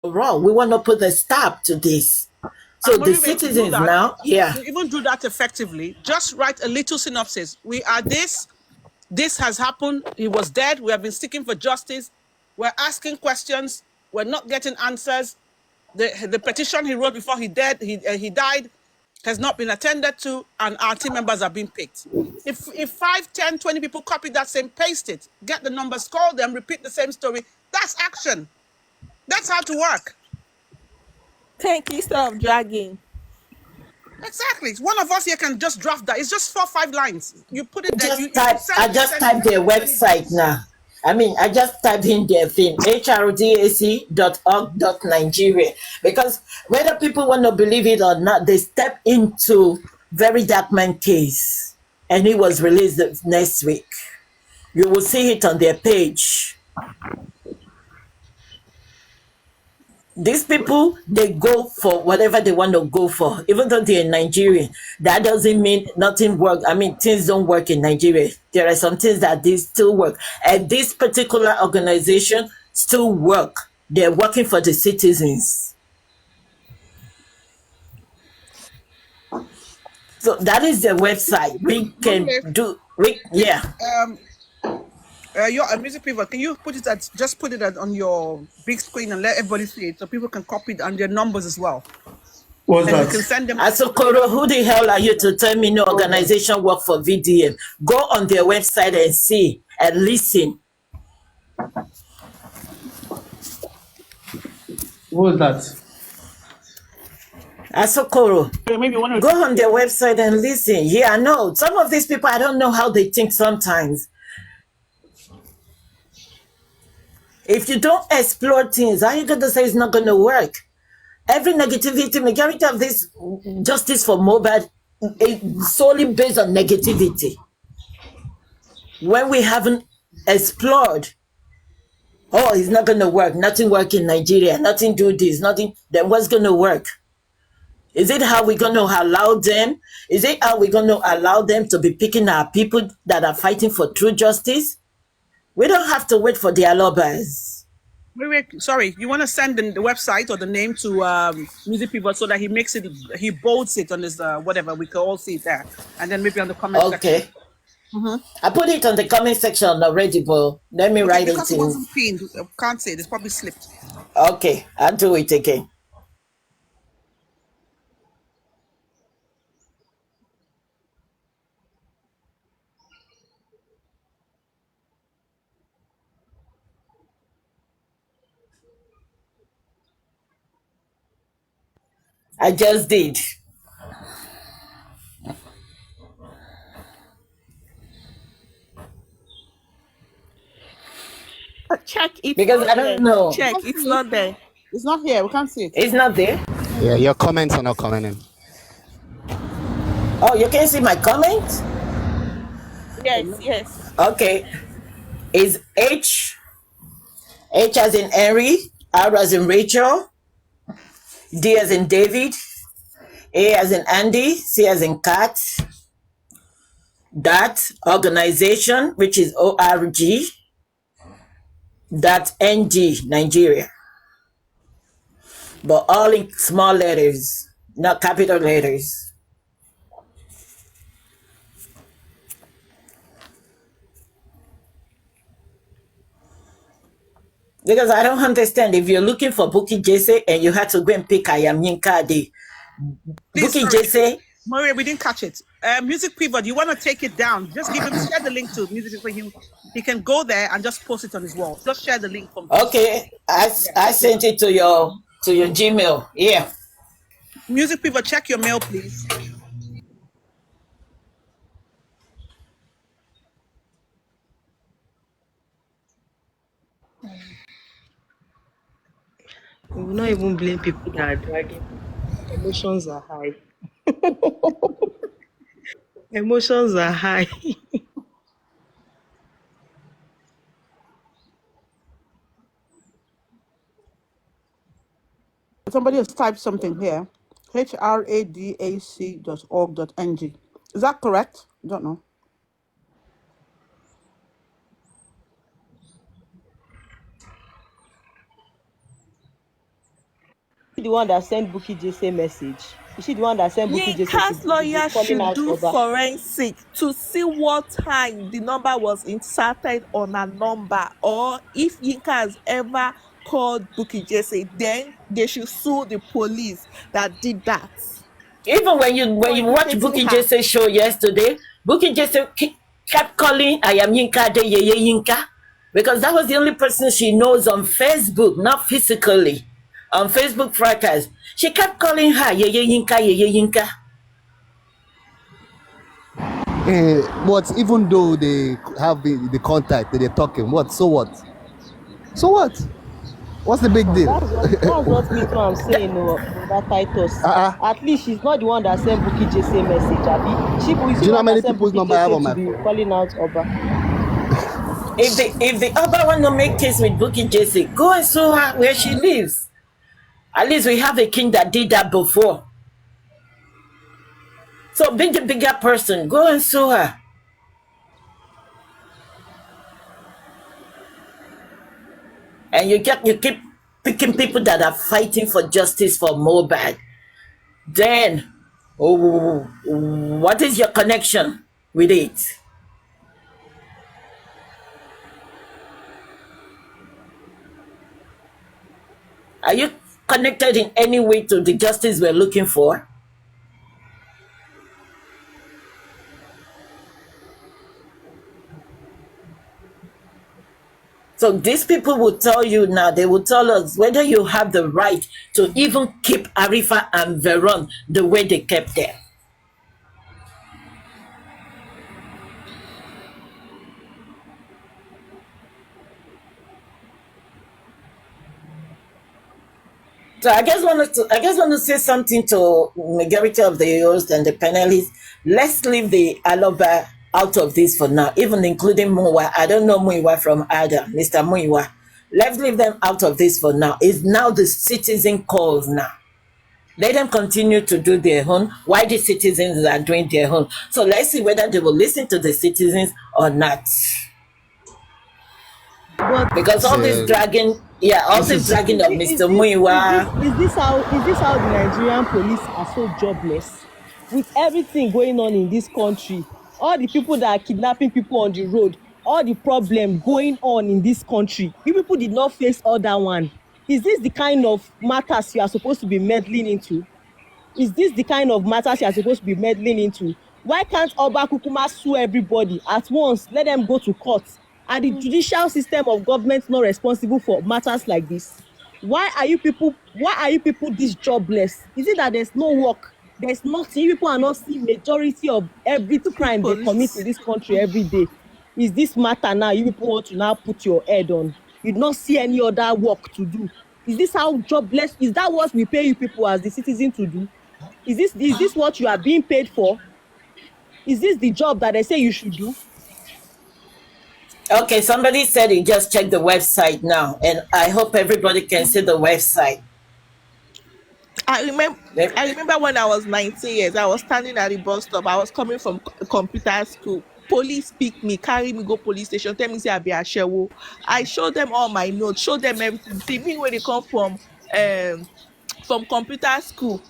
wrong. We want to put a stop to this. So And the Moriwe, to do citizens that, now, yeah. to even do that effectively, just write a little synopsis. We are this. This has happened. He was dead. We have been seeking for justice. We're asking questions. We're not getting answers. The petition he wrote before he died has not been attended to, and our team members have been picked. If 5, 10, 20 people copy that same, paste it, get the numbers, call them, repeat the same story, that's action. That's how to work. Thank you, stop dragging. Exactly. One of us here can just draft that. It's just 4 or 5 lines. You put it there. You I just typed their website now. I just typed in their thing, hrdac.org.nigeria, because whether people want to believe it or not, they step into Very Dark Man case, and it was released next week. You will see it on their page. These people, they go for whatever they want to go for, even though they're Nigerian. That doesn't mean nothing works. I mean, things don't work in Nigeria. There are some things that they still work. And this particular organization still work. They're working for the citizens. So that is the website. We can do, yeah. Your Music Pivot, can you put it just put it on your big screen and let everybody see it so people can copy it and their numbers as well. What's And that? you can send them. Asokoro, who the hell are you to tell me no organization work for VDM? Go on their website and see and listen. What's that? Asokoro, Maybe one of go on their website and listen. Yeah, I know. Some of these people, I don't know how they think sometimes. If you don't explore things, how are you going to say it's not going to work? Every negativity, majority of this justice for mobile is solely based on negativity. When we haven't explored, oh, it's not going to work. Nothing work in Nigeria. Nothing do this. Nothing. Then what's going to work? Is it how we're going to allow them? Is it how we're going to allow them to be picking our people that are fighting for true justice? We don't have to wait for their lobbies. Wait, sorry, you want to send the website or the name to Music Pivot so that he bolds it on his whatever, we can all see it there. And then maybe on the comment Okay. section. Mm-hmm. I put it on the comment section already, but let me write because it in. It wasn't pinned. I can't say it. It's probably slipped. Okay, I'll do it again. I just did. Check it. Because I don't know. Check, it's not there. It's not here. We can't see it. It's not there. Yeah, your comments are not coming in. Oh, you can see my comments? Yes. Okay. It's H as in Henry, R as in Rachel, D as in David, A as in Andy, C as in Cat, dot organization, which is ORG, dot NG, Nigeria. But all in small letters, not capital letters. Because I don't understand, if you're looking for Bukky Jesse and you had to go and pick I Am Yinka Ade, Bukky Jesse. Maria, we didn't catch it. Music Pivot, you want to take it down? Just give him, share the link to Music Pivot. He can go there and just post it on his wall. Just share the link from. Okay, I sent it to your Gmail. Yeah. Music Pivot, check your mail, please. We will not even blame people that are dragging. Emotions are high. Emotions are high. Somebody has typed something here. hradac.org.ng. Is that correct? I don't know. the one that sent Bukky Jesse message? Is she the one that sent Bukky Jesse Yinka's lawyer calling should out do Oba? forensic to see what time the number was inserted on a number, or if Yinka has ever called Bukky Jesse, then they should sue the police that did that. Even when you For watch imitating Bukky her. Jesse show yesterday, Bukky Jesse kept calling I am Yinka de Yeye Yinka, because that was the only person she knows on Facebook, not physically. On Facebook fracas, she kept calling her Yeye Yinka, Yeye Yinka. But even though they have the contact, they're talking, what? So what? So what? What's the big deal? That's what me too I'm saying, that Titus. At least she's not the one that sent Bukky Jesse message, Abi. She Do you know how many people's number I have on my phone? phone? Calling out Oba. If the Oba want to make case with Bukky Jesse, go and sue her where she lives. At least we have a king that did that before. So be the bigger person. Go and sue her. And you keep picking people that are fighting for justice for Mohbad. Then, what is your connection with it? Are you connected in any way to the justice we're looking for? So these people will tell you now, they will tell us whether you have the right to even keep Arifa and Veron the way they kept them. So I just want to say something to majority of the hosts and the panelists. Let's leave the Aloba out of this for now, even including Muiwa. I don't know Muiwa from Ada, Mr. Muiwa. Let's leave them out of this for now. It's now the citizen calls now. Let them continue to do their own while the citizens are doing their own. So let's see whether they will listen to the citizens or not. But because all this dragging, all this dragging of Mr. Muiwa. Is this how the Nigerian police are so jobless? With everything going on in this country, all the people that are kidnapping people on the road, all the problem going on in this country, you people did not face all that one. Is this the kind of matters you are supposed to be meddling into? Is this the kind of matters you are supposed to be meddling into? Why can't Oba Kukuma sue everybody at once? Let them go to court. Are the judicial system of government not responsible for matters like this? Why are you people this jobless? Is it that there's no work? There's nothing. You people are not seeing majority of every crime they commit in this country every day. Is this matter now you people want to now put your head on? You do not see any other work to do. Is this how jobless? Is that what we pay you people as the citizen to do? Is this what you are being paid for? Is this the job that they say you should do? Okay, somebody said he just checked the website now, and I hope everybody can see the website. I remember when I was 19 years, I was standing at the bus stop. I was coming from computer school. Police pick me, carry me, go police station, tell me say I be Ashewo. I show them all my notes, show them everything. See me when they come from computer school.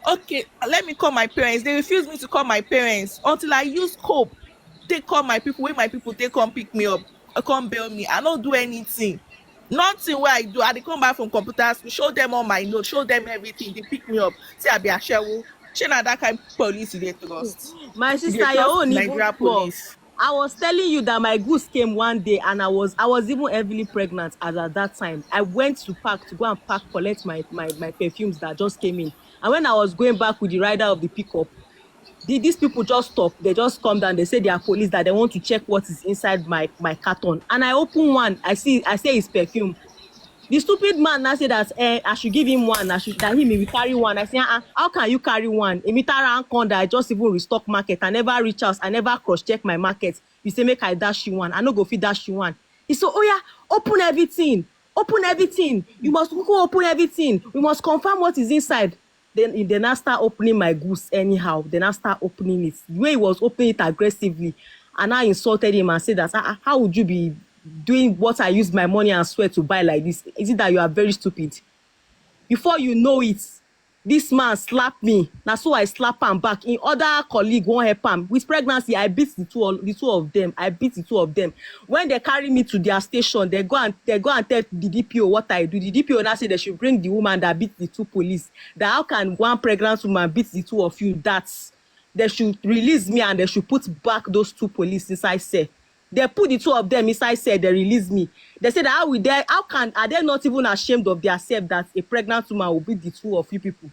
Okay, let me call my parents. They refuse me to call my parents until I use cope. They call my people, when my people they come pick me up, come bail me. I don't do anything. Nothing where I do. I come back from computer school, show them all my notes, show them everything. They pick me up. Say I be Ashewo. She not that kind of police they trust. My sister, your own Nigeria police. I was telling you that my goose came one day and I was even heavily pregnant at that time. I went to park to go and collect my perfumes that just came in. And when I was going back with the rider of the pickup, these people just stop. They just come down. They say they are police, that they want to check what is inside my carton. And I open one. I say it's perfume. The stupid man now say that I should give him one. That he may carry one. I say, how can you carry one? I just even restock market. I never reach out. I never cross check my market. You say make I dash you one. I no go fit dash you one. He said, oh yeah, open everything. Open everything. You must go open everything. We must confirm what is inside. Then they now start opening my goose anyhow. They now start opening it. The way he was opening it aggressively, and I insulted him and said that how would you be doing what I use my money and sweat to buy like this? Is it that you are very stupid? Before you know it, this man slap me. Na so I slap am back. In other colleague won't help am. With pregnancy, I beat the two of them. I beat the two of them. When they carry me to their station, they go and tell the DPO what I do. The DPO now say they should bring the woman that beat the two police. That how can one pregnant woman beat the two of you? That's they should release me and they should put back those two police inside cell. They put the two of them inside cell, they release me. They said, are they not even ashamed of themselves that a pregnant woman will beat the two of you people?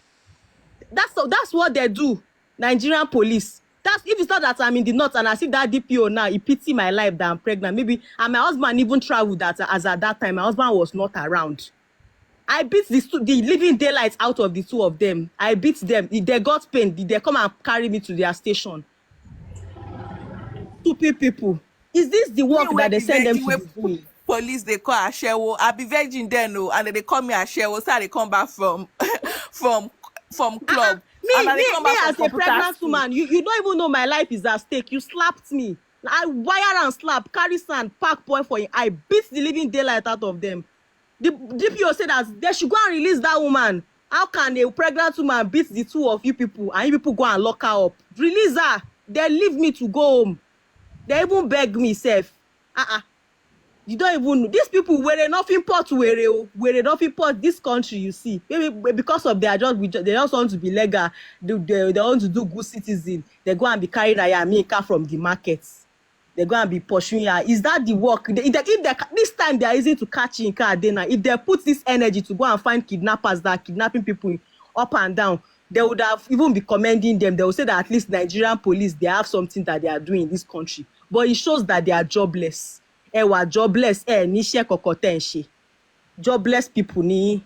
That's what they do. Nigerian police. That's if it's not that I'm in the north and I see that DPO now, he pity my life that I'm pregnant. Maybe and my husband even traveled that as at that time. My husband was not around. I beat the living daylights out of the two of them. I beat them. They got pain. They come and carry me to their station. Stupid people. Is this the work that they send them to be doing? Police they call Ashewo. I be virgin then, no, and then they call me Ashewo. So they come back from club. Me as a pregnant woman, you don't even know my life is at stake. You slapped me. I wire and slap, carry sand, pack point for you. I beat the living daylight out of them. The DPO said that they should go and release that woman. How can a pregnant woman beat the two of you people and you people go and lock her up? Release her. They leave me to go home. They even beg me, self. You don't even know. These people were enough import, were enough import this country, you see. Maybe because of their job, they just want to be legal. They want to do good citizen. They go and be carrying a car from the markets. They're going to be pursuing her. Is that the work? This time they are easy to catch in car. If they put this energy to go and find kidnappers that are kidnapping people up and down, they would have even be commending them. They would say that at least Nigerian police, they have something that they are doing in this country. But it shows that they are jobless. Jobless. Jobless people. You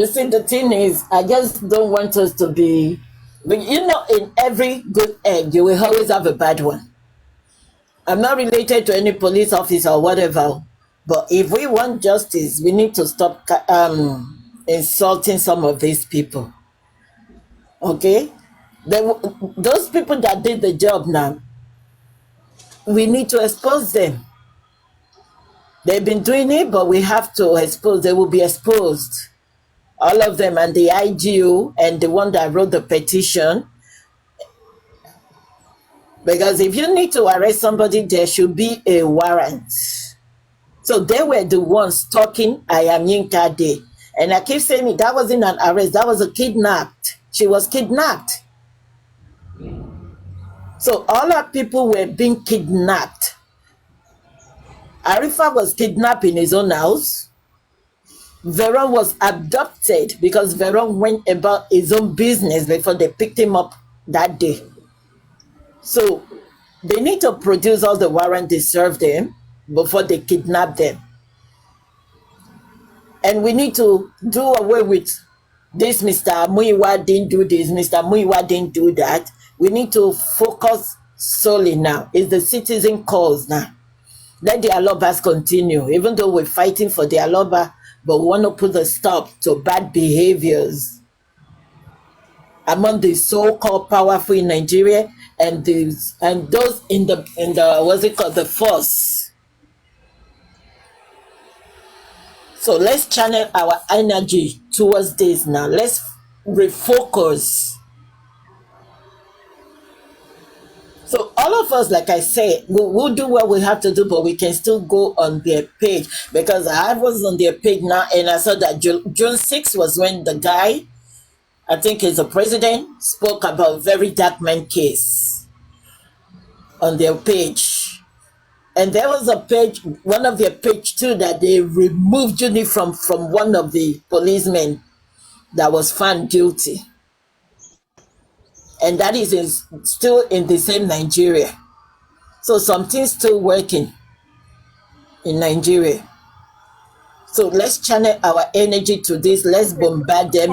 see, the thing is, I just don't want us to be... You know, in every good egg, you will always have a bad one. I'm not related to any police officer or whatever, but if we want justice, we need to stop insulting some of these people. Okay? Those people that did the job now, we need to expose them. They've been doing it, but we have to expose. They will be exposed. All of them, and the IGO and the one that wrote the petition. Because if you need to arrest somebody, there should be a warrant. So they were the ones talking Yinka Day. And I keep saying that wasn't an arrest, that was a kidnapped. She was kidnapped. So all our people were being kidnapped. Arifa was kidnapped in his own house. Veron was abducted because Veron went about his own business before they picked him up that day. So they need to produce all the warrant they served them before they kidnap them. And we need to do away with this Mr. Muiwa didn't do this, Mr. Muiwa didn't do that. We need to focus solely now. It's the citizen cause now. Let the Alobas continue, even though we're fighting for the Aloba, but we want to put a stop to bad behaviors among the so-called powerful in Nigeria and those in the what's it called, the force. So let's channel our energy towards this now. Let's refocus. So all of us, like I said, we'll do what we have to do, but we can still go on their page, because I was on their page now and I saw that June 6th was when the guy, I think he's the president, spoke about very dark man case on their page. And there was a page, one of their page too, that they removed uniform from one of the policemen that was found guilty. And that is still in the same Nigeria. So something's still working in Nigeria. So let's channel our energy to this. Let's bombard them.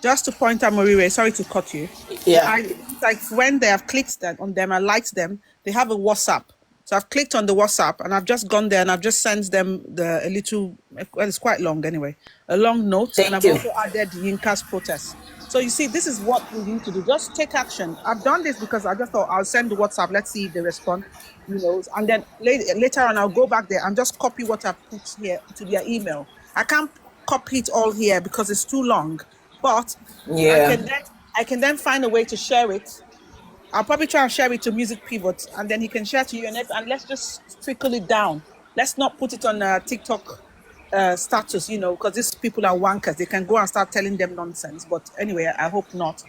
Just to point out, Moriwe, sorry to cut you. Yeah. It's like when they have clicked on them and liked them, they have a WhatsApp. So I've clicked on the WhatsApp and I've just gone there and I've just sent them a little, well, it's quite long anyway, a long note. Thank and I've you. also added Yinka's protest. So you see, this is what we need to do. Just take action. I've done this because I just thought I'll send the WhatsApp. Let's see if they respond. And then later on, I'll go back there and just copy what I've put here to their email. I can't copy it all here because it's too long. But Yeah. I can then find a way to share it. I'll probably try and share it to Music Pivot, and then he can share to you, and let's just trickle it down. Let's not put it on TikTok status, you know, because these people are wankers. They can go and start telling them nonsense. But anyway, I hope not.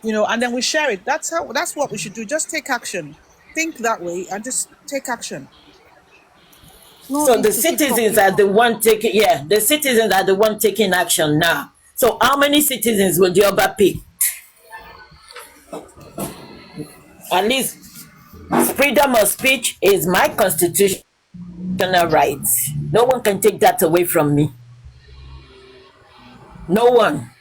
You know, and then we share it. That's what we should do. Just take action. Think that way and just take action. No So need the to keep citizens talking. are the one taking, yeah, the citizens are the one taking action now. So how many citizens will the Oba pick? At least freedom of speech is my constitutional right. No one can take that away from me. No one.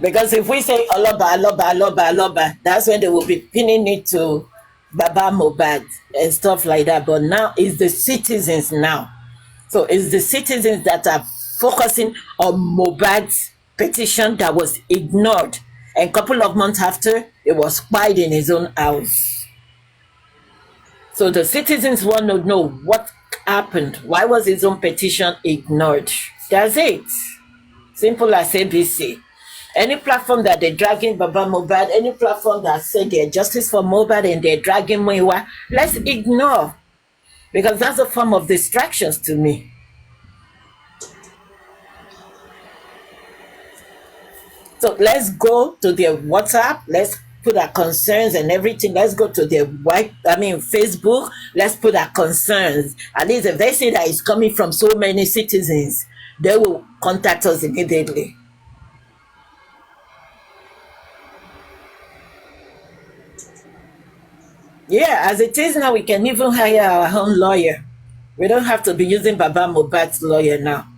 Because if we say Aloba, Aloba, Aloba, Aloba, that's when they will be pinning it to Baba Mohbad and stuff like that. But now it's the citizens now. So it's the citizens that are focusing on Mohbad's petition that was ignored. And a couple of months after, it was spied in his own house. So the citizens want to know what happened. Why was his own petition ignored? That's it. Simple as ABC. Any platform that they're dragging Baba Mohbad, any platform that said they're justice for Mohbad and they're dragging Muiwa, let's ignore. Because that's a form of distractions to me. So let's go to their WhatsApp. Let's put our concerns and everything. Let's go to their Facebook. Let's put our concerns. At least if they see that it's coming from so many citizens, they will contact us immediately. Yeah, as it is now, we can even hire our own lawyer. We don't have to be using Baba Mohbad's lawyer now.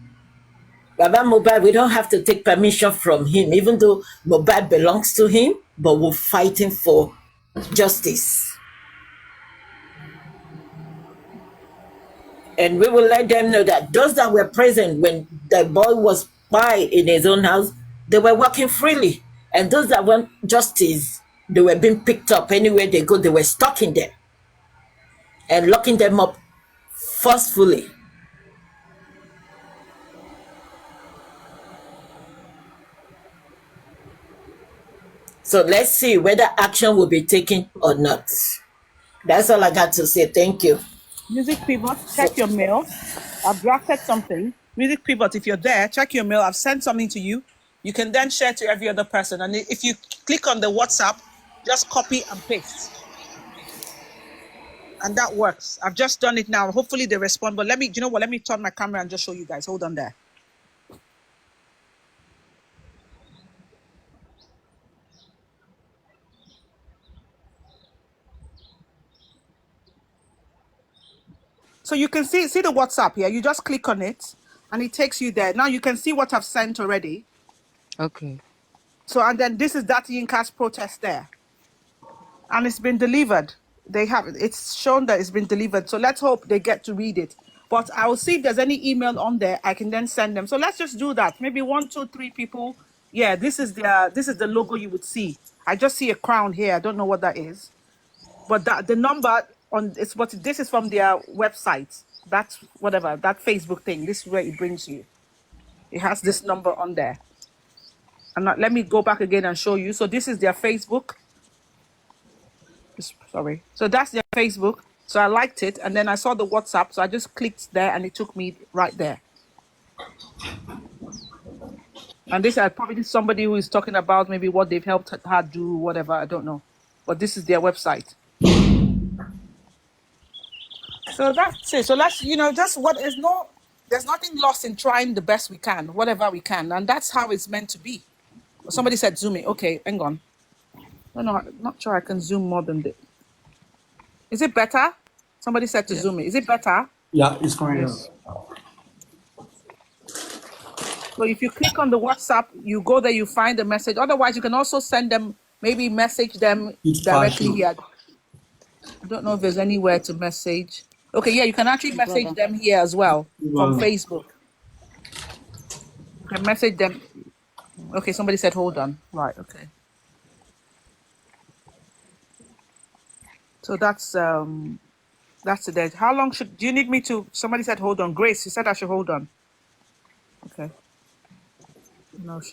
Baba Mohbad, we don't have to take permission from him, even though Mohbad belongs to him, but we're fighting for justice. And we will let them know that those that were present when the boy was by in his own house, they were walking freely. And those that want justice, they were being picked up anywhere they go. They were stalking them and locking them up forcefully. So let's see whether action will be taken or not. That's all I got to say. Thank you. Music Pivot, check your mail. I've drafted something. Music Pivot, if you're there, check your mail. I've sent something to you. You can then share to every other person. And if you click on the WhatsApp, just copy and paste. And that works. I've just done it now. Hopefully they respond. But let me, you know what? Let me turn my camera and just show you guys. Hold on there. So you can see the WhatsApp here. You just click on it and it takes you there. Now you can see what I've sent already. Okay. So, and then this is that Yinka's protest there. And it's been delivered. It's shown that it's been delivered. So let's hope they get to read it. But I will see if there's any email on there. I can then send them. So let's just do that. Maybe 1, 2, 3 people. Yeah, this is the logo you would see. I just see a crown here. I don't know what that is. But the number on this is from their website. That's whatever, that Facebook thing. This is where it brings you. It has this number on there. And let me go back again and show you. So this is their Facebook. Sorry. So that's their Facebook. So I liked it. And then I saw the WhatsApp. So I just clicked there and it took me right there. And this is probably somebody who is talking about maybe what they've helped her do, whatever. I don't know. But this is their website. So that's it. So let's, there's nothing lost in trying the best we can, whatever we can. And that's how it's meant to be. Somebody said zoom in. Okay, hang on. No, I'm not sure I can zoom more than this. Is it better? Somebody said to zoom in. Is it better? Yeah, it's going Yes. So if you click on the WhatsApp, you go there, you find the message. Otherwise, you can also send them, maybe message them It's directly partial. here. I don't know if there's anywhere to message. Okay, yeah, you can actually message them here as well from Facebook. You can message them. Okay, somebody said hold on. Right, okay. So that's That's it. How long do you need me to? Somebody said hold on. Grace, you said I should hold on. Okay. No, let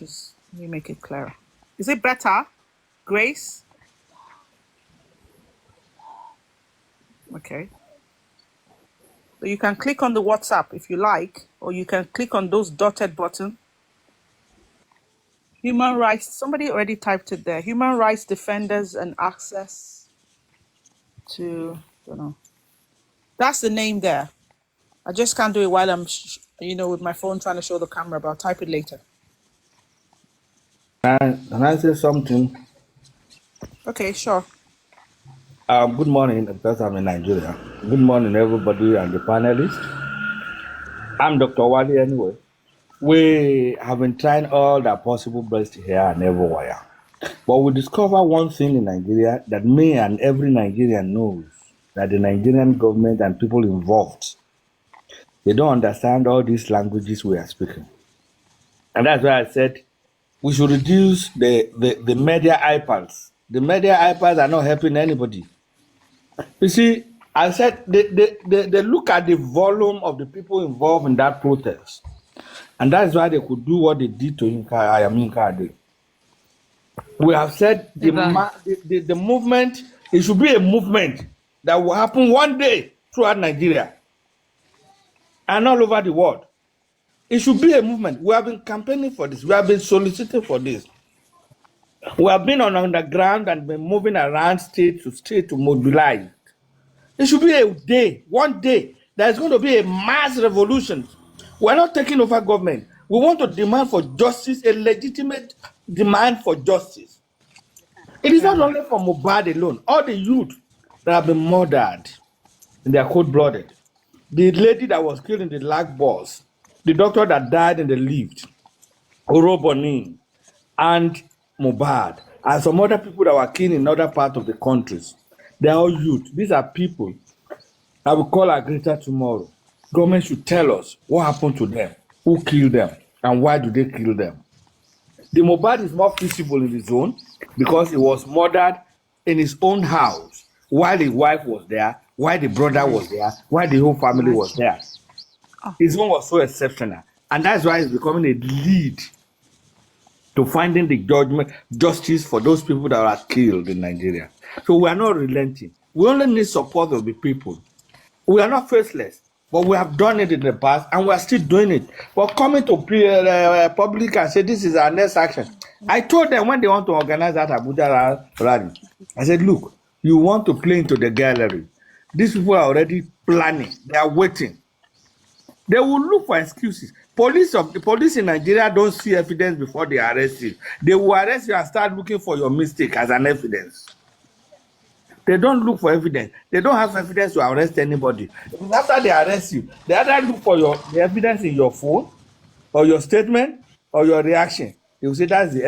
me make it clearer. Is it better? Grace? Okay. So you can click on the WhatsApp if you like, or you can click on those dotted buttons. Human rights, somebody already typed it there. Human rights defenders and access to, don't know. That's the name there. I just can't do it while I'm, with my phone trying to show the camera, but I'll type it later. Can I say something? Okay, sure. Good morning, because I'm in Nigeria. Good morning, everybody and the panelists. I'm Dr. Wali anyway. We have been trying all the possible best here and everywhere. But we discover one thing in Nigeria that me and every Nigerian knows, that the Nigerian government and people involved, they don't understand all these languages we are speaking. And that's why I said we should reduce the media iPads. The media iPads are not helping anybody. You see, I said they look at the volume of the people involved in that protest. And that's why they could do what they did to Ayamin Kade. We have said the movement, it should be a movement that will happen one day throughout Nigeria and all over the world. It should be a movement. We have been campaigning for this. We have been soliciting for this. We have been on the ground and been moving around state to mobilize. It should be a day, one day, there's going to be a mass revolution. We're not taking over government. We want to demand for justice, a legitimate demand for justice. It is not only for Mohbad alone. All the youth that have been murdered, and they are cold-blooded. The lady that was killed in the lag bus, the doctor that died in the lift, Oroboni, and Mohbad, and some other people that were killed in other parts of the countries. They are all youth. These are people that will call our greater tomorrow. Government should tell us what happened to them, who killed them, and why do they kill them. The Mohbad is more feasible in the zone because he was murdered in his own house while his wife was there, while the brother was there, while the whole family was there. His own was so exceptional. And that's why it's becoming a lead to finding the justice for those people that are killed in Nigeria. So we are not relenting. We only need support of the people. We are not faceless, but we have done it in the past and we are still doing it. But coming to public and say this is our next action. I told them when they want to organize that Abuja rally, I said, look, you want to play into the gallery. These people are already planning. They are waiting. They will look for excuses. The police in Nigeria don't see evidence before they arrest you. They will arrest you and start looking for your mistake as an evidence. They don't look for evidence. They don't have evidence to arrest anybody. After they arrest you, they either look for the evidence in your phone, or your statement, or your reaction. They will say that's the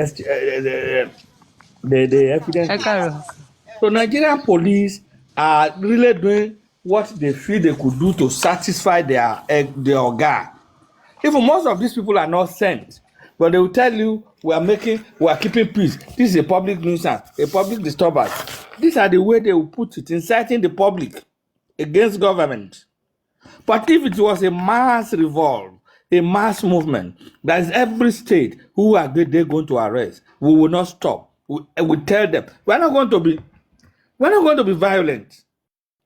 evidence. So Nigerian police are really doing what they feel they could do to satisfy their organ. Even most of these people are not sent, but they will tell you we are keeping peace. This is a public nuisance, a public disturbance. These are the way they will put it, inciting the public against government. But if it was a mass revolt, a mass movement, that is every state who are they going to arrest, we will not stop. We tell them we're not going to be violent.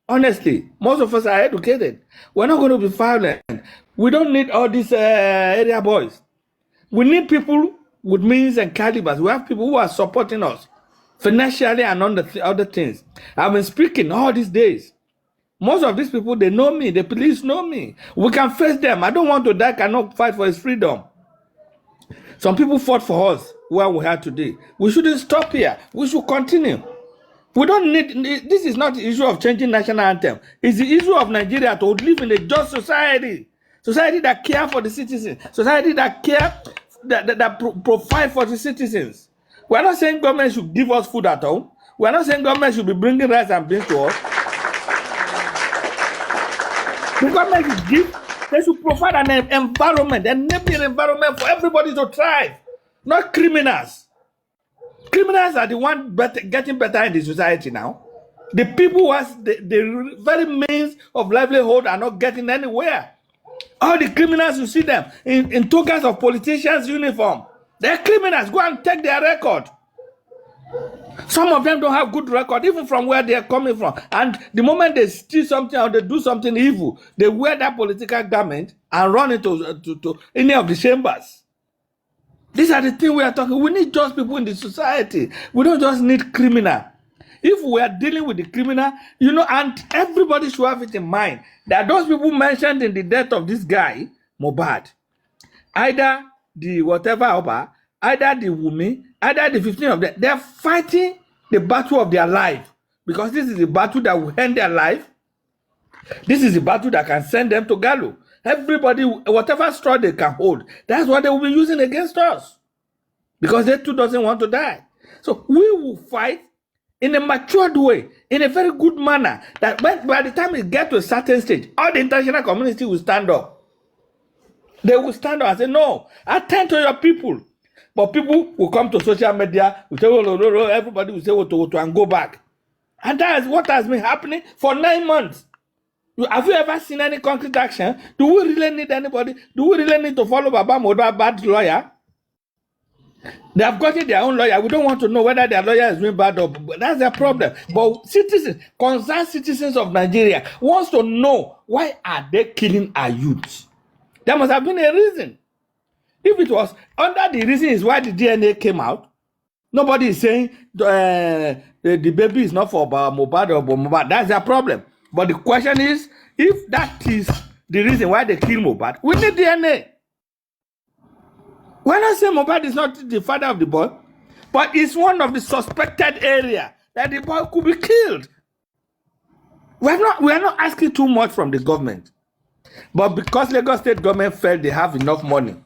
Honestly, most of us are educated. We're not going to be violent. We don't need all these area boys. We need people with means and calibers. We have people who are supporting us financially and on the other things. I've been speaking all these days. Most of these people, they know me. The police know me. We can face them. I don't want to die, cannot fight for his freedom. Some people fought for us where we are today. We shouldn't stop here. We should continue. We don't need, this is not the issue of changing national anthem. It's the issue of Nigeria to live in a just society. Society that care for the citizens. Society that care, that provide for the citizens. We're not saying government should give us food at home. We're not saying government should be bringing rice and beans to us. The government should give, they should provide an environment, an enabling environment for everybody to thrive, not criminals. Criminals are the ones getting better in the society now. The people who has the very means of livelihood are not getting anywhere. All the criminals, you see them in tokens of politicians' uniform. They're criminals. Go and take their record. Some of them don't have good record, even from where they're coming from. And the moment they steal something or they do something evil, they wear that political garment and run into to any of the chambers. These are the things we are talking. We need just people in the society. We don't just need criminal. If we are dealing with the criminal, and everybody should have it in mind that those people mentioned in the death of this guy, Mohbad, either the whatever Oba, either the Wumi, either the 15 of them, they're fighting the battle of their life, because this is the battle that will end their life. This is the battle that can send them to Gallo. Everybody, whatever straw they can hold, that's what they will be using against us, because they too doesn't want to die. So we will fight in a matured way, in a very good manner, that by the time it gets to a certain stage, all the international community will stand up. They will stand up and say, no, attend to your people. But people will come to social media, will say, oh, everybody will say, oh, and go back. And that is what has been happening for 9 months. Have you ever seen any concrete action? Do we really need anybody? Do we really need to follow Baba Mohbad, bad lawyer? They have gotten their own lawyer. We don't want to know whether their lawyer is doing bad or that's their problem. But concerned citizens of Nigeria wants to know, why are they killing our youth? There must have been a reason. If it was under the reason is why the DNA came out, nobody is saying the baby is not for Mohbad or Mohbad. That's their problem. But the question is, if that is the reason why they kill Mohbad, we need DNA. When I say Mohbad is not the father of the boy, but it's one of the suspected area that the boy could be killed. We are not asking too much from the government. But because Lagos State government felt they have enough money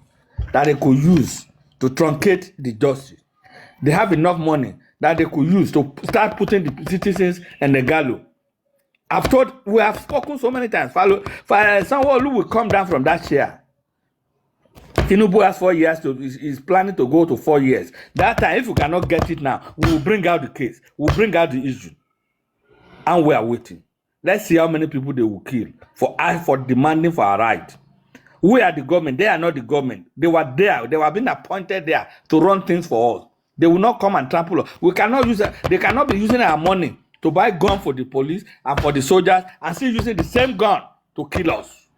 that they could use to truncate the justice, they have enough money that they could use to start putting the citizens in the gallows. We have spoken so many times. Sanwo-Olu will come down from that chair. Tinubu has 4 years is planning to go to 4 years. That time, if we cannot get it now, we will bring out the case. We'll bring out the issue. And we are waiting. Let's see how many people they will kill for demanding for our right. We are the government. They are not the government. They were there. They were being appointed there to run things for us. They will not come and trample us. We cannot use. They cannot be using our money to buy gun for the police and for the soldiers and still using the same gun to kill us.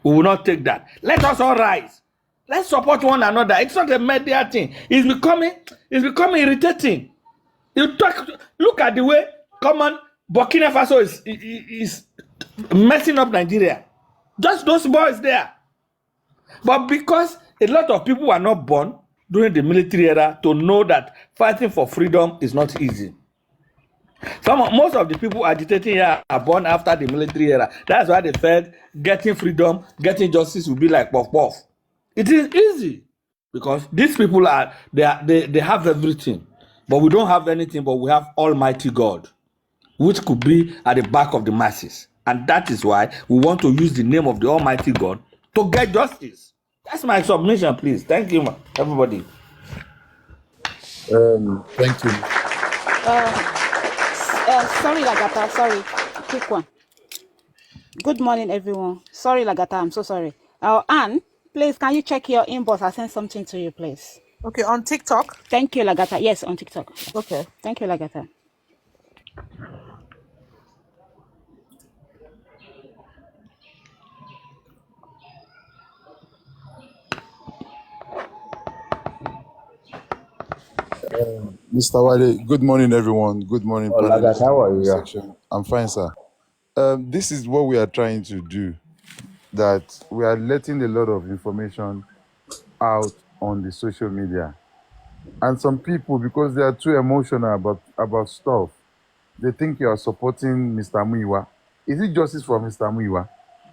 We will not take that. Let us all rise. Let's support one another. It's not a media thing. It's becoming irritating. Look at the way common Burkina Faso is messing up Nigeria. Just those boys there. But because a lot of people were not born during the military era to know that fighting for freedom is not easy. Most of the people agitating here are born after the military era. That's why they felt getting freedom, getting justice will be like puff puff. It is easy because these people they have everything, but we don't have anything. But we have Almighty God, which could be at the back of the masses, and that is why we want to use the name of the Almighty God to get justice. That's my submission, please. Thank you, everybody. Thank you. Sorry, Lagata. Sorry. Quick one. Good morning, everyone. Sorry, Lagata. I'm so sorry. Anne, please, can you check your inbox? I sent something to you, please. Okay, on TikTok? Thank you, Lagata. Yes, on TikTok. Okay. Thank you, Lagata. Mr. Wale, good morning, everyone. Good morning, panelists. How are you? Section. I'm fine, sir. This is what we are trying to do, that we are letting a lot of information out on the social media. And some people, because they are too emotional about stuff, they think you are supporting Mr. Muiwa. Is it justice for Mr. Muiwa?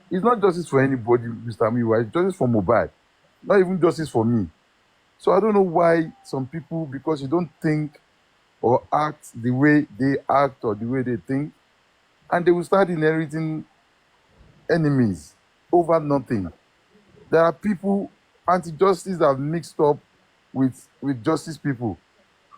It's not justice for anybody, Mr. Muiwa. It's justice for Mohbad. Not even justice for me. So I don't know why some people, because you don't think or act the way they act or the way they think, and they will start inheriting enemies over nothing. There are people, anti-justice that have mixed up with justice people.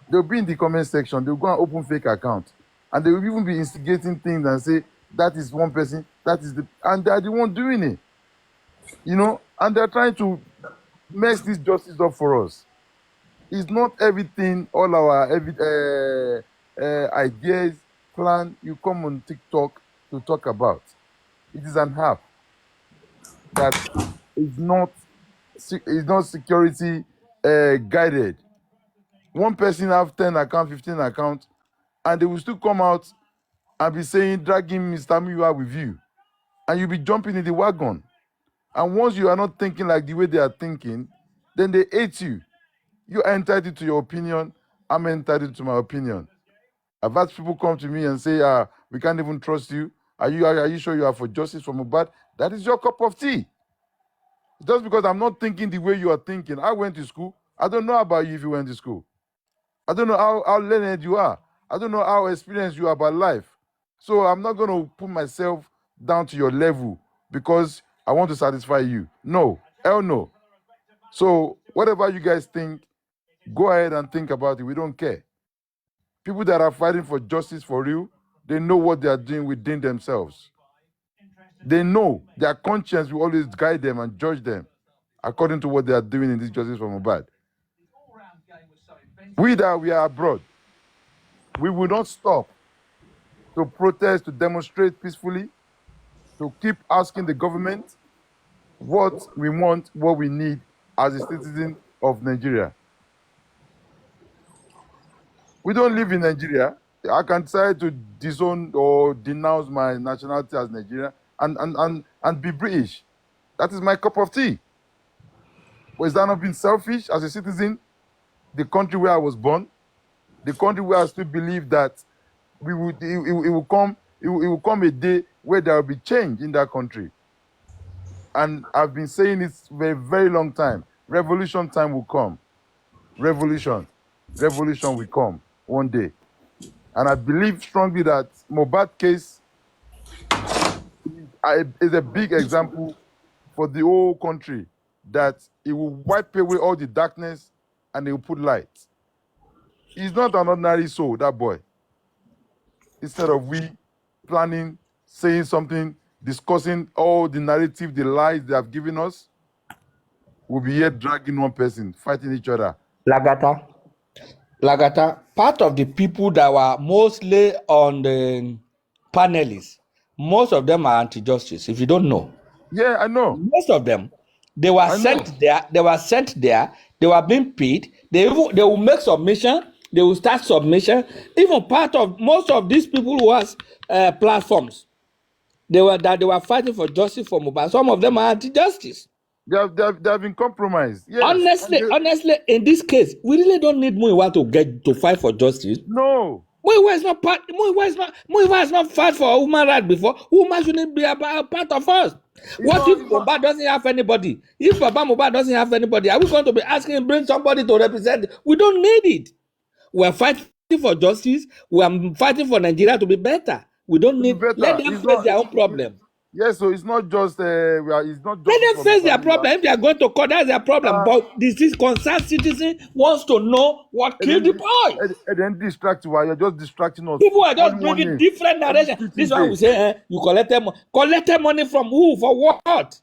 They'll be in the comment section, they'll go and open fake accounts and they will even be instigating things and say that is one person, and they are the one doing it, and they're trying to mess this justice up for us. It's not everything, all our ideas, plan, you come on TikTok to talk about. It is an app that is not security guided. One person have 10 accounts, 15 accounts, and they will still come out and be saying, dragging Mr. Miwa with you. And you'll be jumping in the wagon. And once you are not thinking like the way they are thinking, then they hate you. You are entitled to your opinion. I'm entitled to my opinion. I've had people come to me and say, we can't even trust you. Are you sure you are for justice for Mohbad? That is your cup of tea. Just because I'm not thinking the way you are thinking. I went to school. I don't know about you if you went to school. I don't know how learned you are. I don't know how experienced you are about life. So I'm not going to put myself down to your level because I want to satisfy you. No, hell no. So whatever you guys think, go ahead and think about it. We don't care. People that are fighting for justice for real, they know what they are doing within themselves. They know their conscience will always guide them and judge them according to what they are doing in this justice for Mohbad. We are abroad, we will not stop to protest, to demonstrate peacefully, to keep asking the government what we want, what we need as a citizen of Nigeria. We don't live in Nigeria. I can decide to disown or denounce my nationality as Nigeria and be British. That is my cup of tea. But is that not being selfish as a citizen? The country where I was born, the country where I still believe that it will come a day where there will be change in that country. And I've been saying it for a very long time. Revolution time will come. Revolution will come one day. And I believe strongly that Mohbad case is a big example for the whole country, that it will wipe away all the darkness and it will put light. He's not an ordinary soul, that boy. Instead of we planning, saying something, discussing all the narrative, the lies they have given us, we'll be here dragging one person, fighting each other. Lagata, part of the people that were mostly on the panelists, most of them are anti-justice, if you don't know. Yeah, I know. Most of them, they were sent there, they were being paid, they will make submission, they will start submission. Even part of most of these people who has platforms, they were fighting for justice for Mohbad. Some of them are anti-justice. They have been compromised. Yes. Honestly, in this case, we really don't need Muiwa to fight for justice. No. Muiwa has not fought for human rights before. Women shouldn't be a part of us. What if Mohbad doesn't have anybody? If Baba Mohbad doesn't have anybody, are we going to be asking him bring somebody to represent? We don't need it. We are fighting for justice. We are fighting for Nigeria to be better. We don't need. Let them face their own problem. Yes, so it's not just it's not just. Let them face their problem. If they are going to court, that's their problem. But this is concerned citizen wants to know what killed the boy. And then distract you. You're just distracting us. People are just bringing different narration. This one will say, you collected money from who? For what?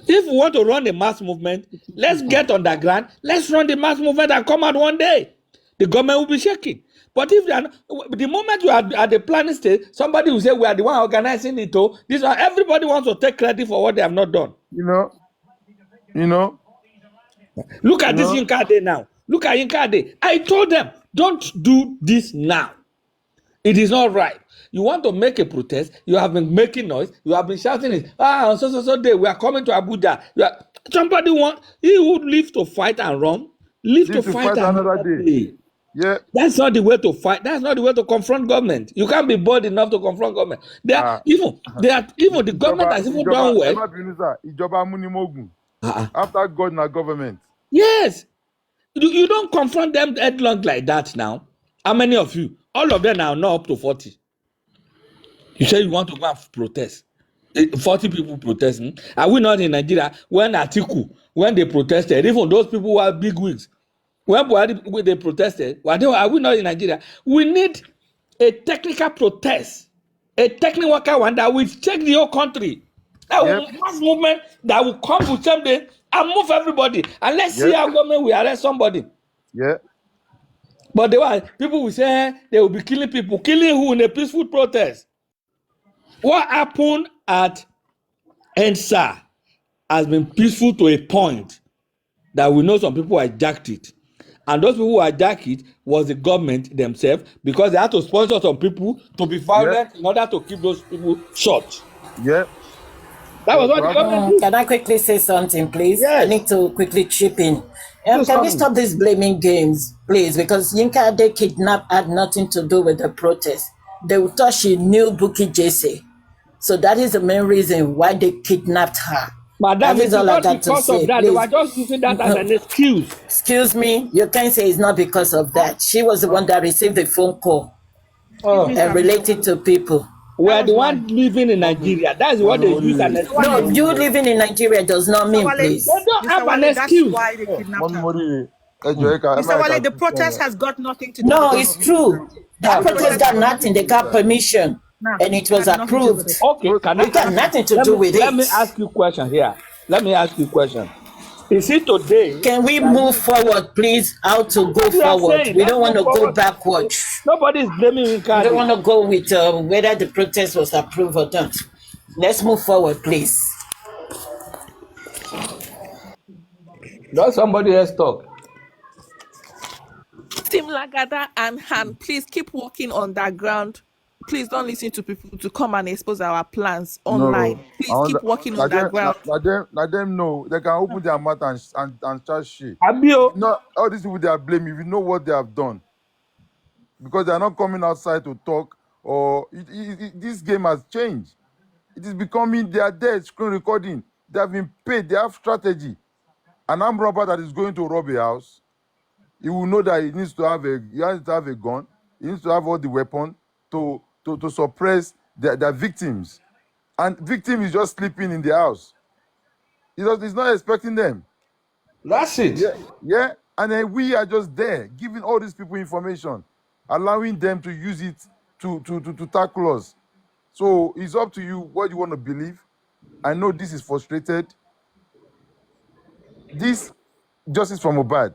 If we want to run the mass movement, let's get underground. Let's run the mass movement and come out one day. The government will be shaking. But if they are not, the moment you are at the planning stage, somebody will say we are the one organizing it. This one, everybody wants to take credit for what they have not done. You know. Look at this Yinka Ade now. Look at Yinka Ade. I told them, don't do this now. It is not right. You want to make a protest, you have been making noise, you have been shouting it. On so day, we are coming to Abuja. Somebody he would live to fight and run. Live to fight another day. Yeah. That's not the way to fight. That's not the way to confront government. You can't be bold enough to confront government. Even the government has even done well. After God in our government. Yes. You don't confront them headlong like that now. How many of you? All of them are now up to 40. You say you want to go and protest. 40 people protesting. Are we not in Nigeria? When they protested, even those people who are big wigs, when they protested, are we not in Nigeria? We need a technical protest, a technical worker one that will take the whole country. That will mass movement that will come with something and move everybody. And let's see how government will arrest somebody. Yeah. But people will say they will be killing people. Killing who in a peaceful protest? What happened at ENSA has been peaceful to a point that we know some people hijacked it. And those people who hijacked it was the government themselves because they had to sponsor some people to be violent in order to keep those people short. Yeah. That was what the government did. Can I quickly say something, please? Yes. I need to quickly chip in. Can we stop these blaming games, please? Because Yinka Ade kidnap had nothing to do with the protest. They thought she knew Bukky Jesse. So that is the main reason why they kidnapped her. But that is all I got to say. Of that. They were just using that as an excuse. Excuse me, you can't say it's not because of that. She was the one that received the phone call and related to people. We are the one living in Nigeria. That's what they use an excuse. No, you living in Nigeria does not mean, please. They don't have an excuse. That's why they kidnapped her. Mr. Mr. Wale, the protest has got nothing to do No, with it's true. That protest got nothing. They got permission, and it was approved. Okay, It got nothing to do with Let me it. ask you a question here. Let me ask you a question. Is it today? Can we move forward, please? How to go you are forward? saying. We Let's don't want to move go forward. backward. Nobody is blaming We don't Yinka. want to go with whether the protest was approved or not. Let's move forward, please. Let somebody else talk. Team Lagata and Han, please keep working on that ground. Please don't listen to people to come and expose our plans online. Please keep working on that ground. Let them know they can open their mouth and start shit. Abio, No, all these people they are blaming, if you know what they have done. Because they are not coming outside to talk, or this game has changed. It is becoming, they are there, screen recording. They have been paid, they have strategy. An armed robber that is going to rob a house, he will know that he has to have a gun, he needs to have all the weapons to suppress their victims. And victim is just sleeping in the house. He's not expecting them. that's it. Yeah. And then we are just there, giving all these people information, allowing them to use it to tackle us. So it's up to you what you want to believe. I know this is frustrated. This justice from Mohbad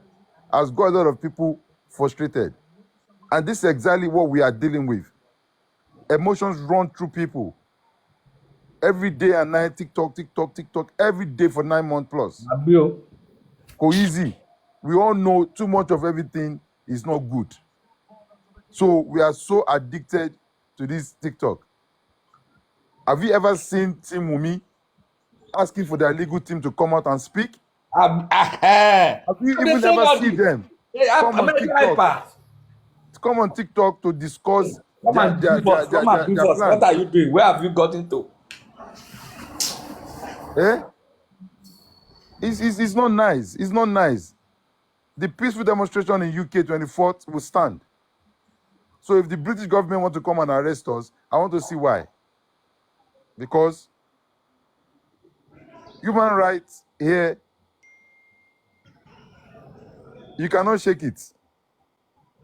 has got a lot of people frustrated. And this is exactly what we are dealing with. Emotions run through people. Every day and night, TikTok, every day for 9 months plus. Abio. Go easy. We all know too much of everything is not good. So we are so addicted to this TikTok. Have you ever seen Team Wumi asking for their legal team to come out and speak? Have you even ever seen them come on TikTok to discuss their What plans? are you doing? Where have you gotten to? Eh? It's not nice. It's not nice. The peaceful demonstration in UK 24th will stand. So if the British government want to come and arrest us, I want to see why. Because human rights here, you cannot shake it.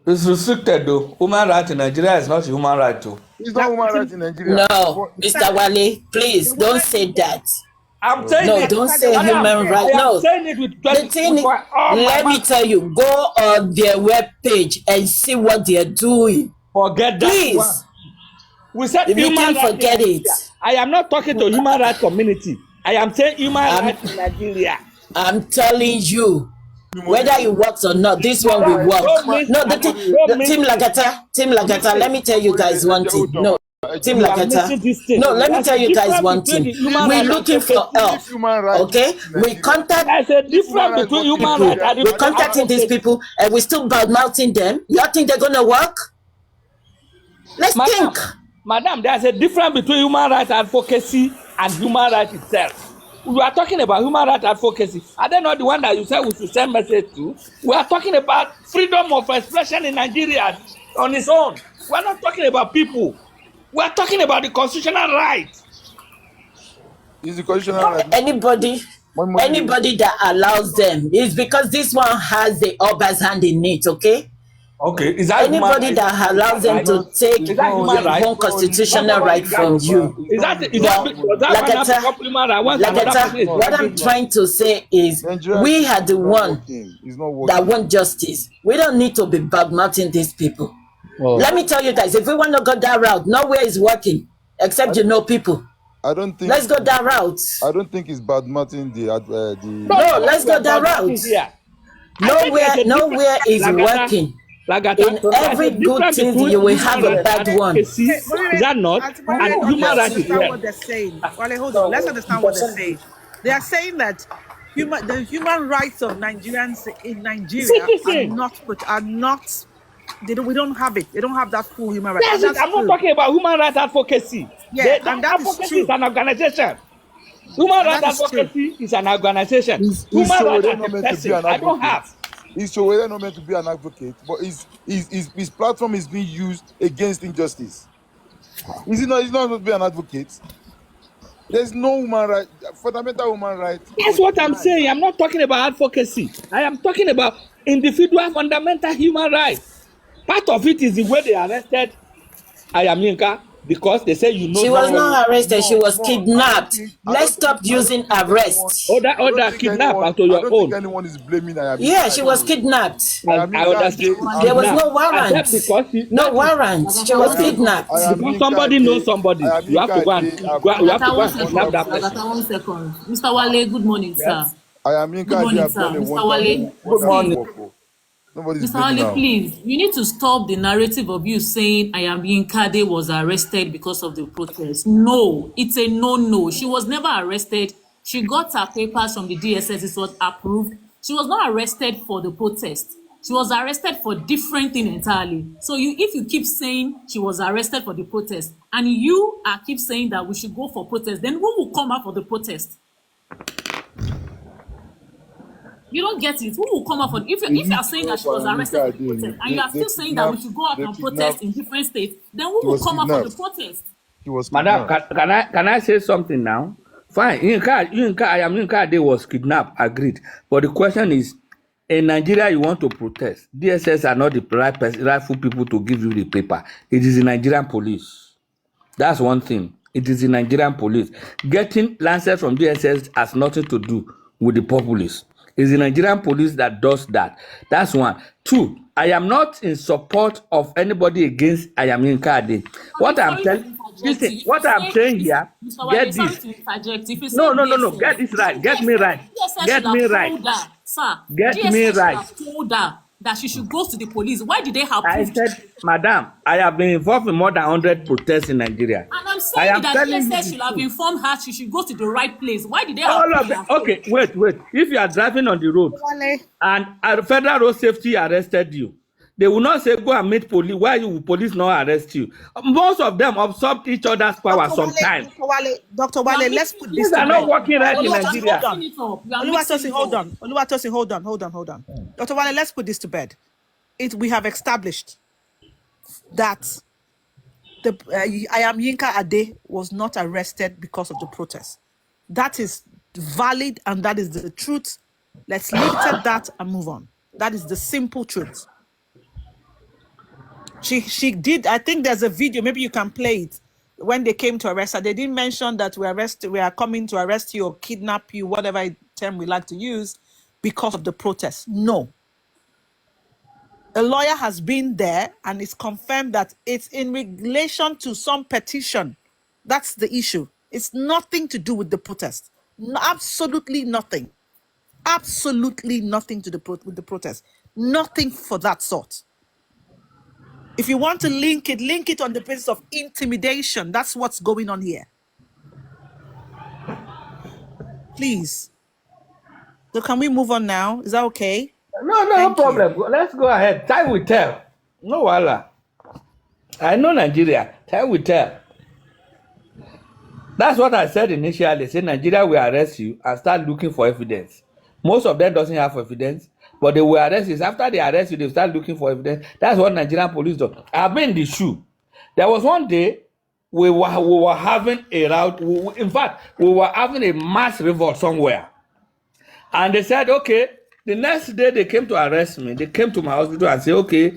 It's restricted though. Human right in Nigeria is not human right too. It's not human rights in Nigeria. No, Mr. Wale, please don't say that. I'm saying No, it. don't say I am- human I rights. am No. saying it with The thing, let me tell you, go on their web page and see what they're doing. forget that Please. one. We said If you human can rights forget in it. Nigeria. I am not talking to human rights community. I am saying human rights in Nigeria. I'm telling you, whether it works or not, this one will work. No, Team Lagata, let me tell you guys one thing. No, Team You are missing this Lagata. thing. No, let me There's tell a you guys difference one between thing. the human We're rights looking for help. Human rights Okay? in We Nigeria. contact There's a difference between human rights and we're contacting these people and we're still bad mouthing them. You think they're gonna work? Let's Madam, think. Madam, there's a difference between human rights advocacy and human rights itself. We are talking about human rights advocacy. Are they not the one that you said we should send message to? We are talking about freedom of expression in Nigeria on its own. We are not talking about people. We are talking about the constitutional rights. Is the constitutional right? Anybody that allows them is because this one has the Oba's hand in it, okay? Okay, is that human Anybody right? that allows them to take Is that human right? one constitutional right from you. Is that Well, does that man have a compliment right once another person is what I'm trying to say is Nigeria we are the is not one working. It's not that working. want justice. We don't need to be badmouthing these people. Let me tell you guys, if we want to go that route, nowhere is working except you know people. I don't think. Let's go that route. I don't think it's bad Martin. The No, let's go that route. Nowhere is working. In every good thing, you will have a bad one. Is that not? And human rights is understand here. what they're saying. Wale, hold on. Let's understand what they're saying. They are saying that the human rights of Nigerians in Nigeria are not. We don't have it. They don't have that full human rights. Yes, That's I'm not true. talking about human rights advocacy. Yeah, and that is Advocacy true. is an organization. Human rights that is true. advocacy is an organization. Human rights as a person, I don't have. He's so not meant to be an advocate, but his platform is being used against injustice. Is he not? He's not supposed to be an advocate. There's no human right, fundamental human right. That's what I'm saying. I'm not talking about advocacy. I am talking about individual fundamental human rights. Part of it is the way they arrested Ayamyinka because they say you know. She was not arrested. She was kidnapped. Let's stop using arrest. Order kidnap out of I your don't own. think anyone is blaming Ayamyinka. Yeah, she was kidnapped. I understand. There was no Except warrant. because No warrant. She was kidnapped. because somebody knows somebody. You have to go and you have to go and kidnap that person. 1 second. Mr. Wale, good morning, sir. Ayamyinka Good morning, have sir. done a Mr. wonderful Wale. Good morning. Nobody's Mr. blaming Wale, her. please, you need to stop the narrative of you saying Ayamyinka was arrested because of the protest. No, it's a no. She was never arrested. She got her papers from the DSS. It was approved. She was not arrested for the protest. She was arrested for different thing entirely. So if you keep saying she was arrested for the protest and you keep saying that we should go for protest, then who will come out for the protest? You don't get it. Who will come up for if you are saying that she was arrested for the protest and you are still saying that we should go out and protest in different states, then who will come up for the protest? He was Madam, kidnapped. can I say something now? Fine, Ayamyinka was kidnapped, agreed. But the question is, in Nigeria, you want to protest. DSS are not the rightful people to give you the paper. It is the Nigerian police. That's one thing. It is the Nigerian police. Getting license from DSS has nothing to do with the populace. It's the Nigerian police that does that. That's one. Two, I am not in support of anybody against Ayamyinka. What I'm telling listen, what I'm saying here, get this. No. Get this right. Get me right. Get me right. Sir, Get me right. told her that she should go to the police. Why did they have I proof? said, Madam, I have been involved in more than 100 protests in Nigeria. And I'm I saying am that telling you DSS the should have truth. informed her she should go to the right place. Why did they have All of proof? it. Okay, wait. If you are driving on the road Wale. and federal road safety arrested you, they will not say go and meet police. Why will police not arrest you? Most of them absorb each other's power sometimes. Dr. Wale, let's put this These are to not bed. working right in Oluwatosin, Nigeria. Oluwatosin, hold on. Oluwatosin, hold on. Dr. Wale, let's put this to bed. We have established that the Ayamyinka Ade was not arrested because of the protest. That is valid and that is the truth. Let's leave it at that and move on. That is the simple truth. She did. I think there's a video. Maybe you can play it. When they came to arrest her, they didn't mention that we are coming to arrest you or kidnap you, whatever term we like to use, because of the protest. No. A lawyer has been there and it's confirmed that it's in relation to some petition. That's the issue. It's nothing to do with the protest. Absolutely nothing. Absolutely nothing to with the protest. Nothing for that sort. If you want to link it on the basis of intimidation. That's what's going on here. Please. So can we move on now? Is that okay? No problem. Let's go ahead. Time will tell. No wala. I know Nigeria. Time will tell. That's what I said initially. Say Nigeria will arrest you and start looking for evidence. Most of them doesn't have evidence, but they will arrest you. After they arrest you, they start looking for evidence. That's what Nigerian police do. I've been in the shoe. There was one day we were having a route. In fact, we were having a mass revolt somewhere. And they said, okay, The next day they came to arrest me. They came to my hospital and said, okay,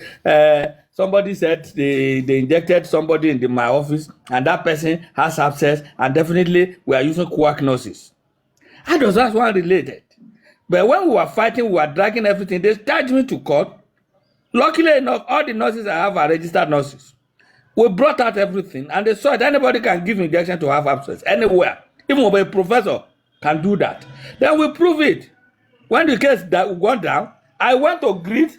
somebody said they injected somebody in my office and that person has abscess and definitely we are using quack nurses. How does that one related? But when we were fighting, we were dragging everything. They charged me to court. Luckily enough, all the nurses I have are registered nurses. We brought out everything and they saw that anybody can give injection to have abscess anywhere. Even a professor can do that. Then we prove it. When the case that went down, I went to greet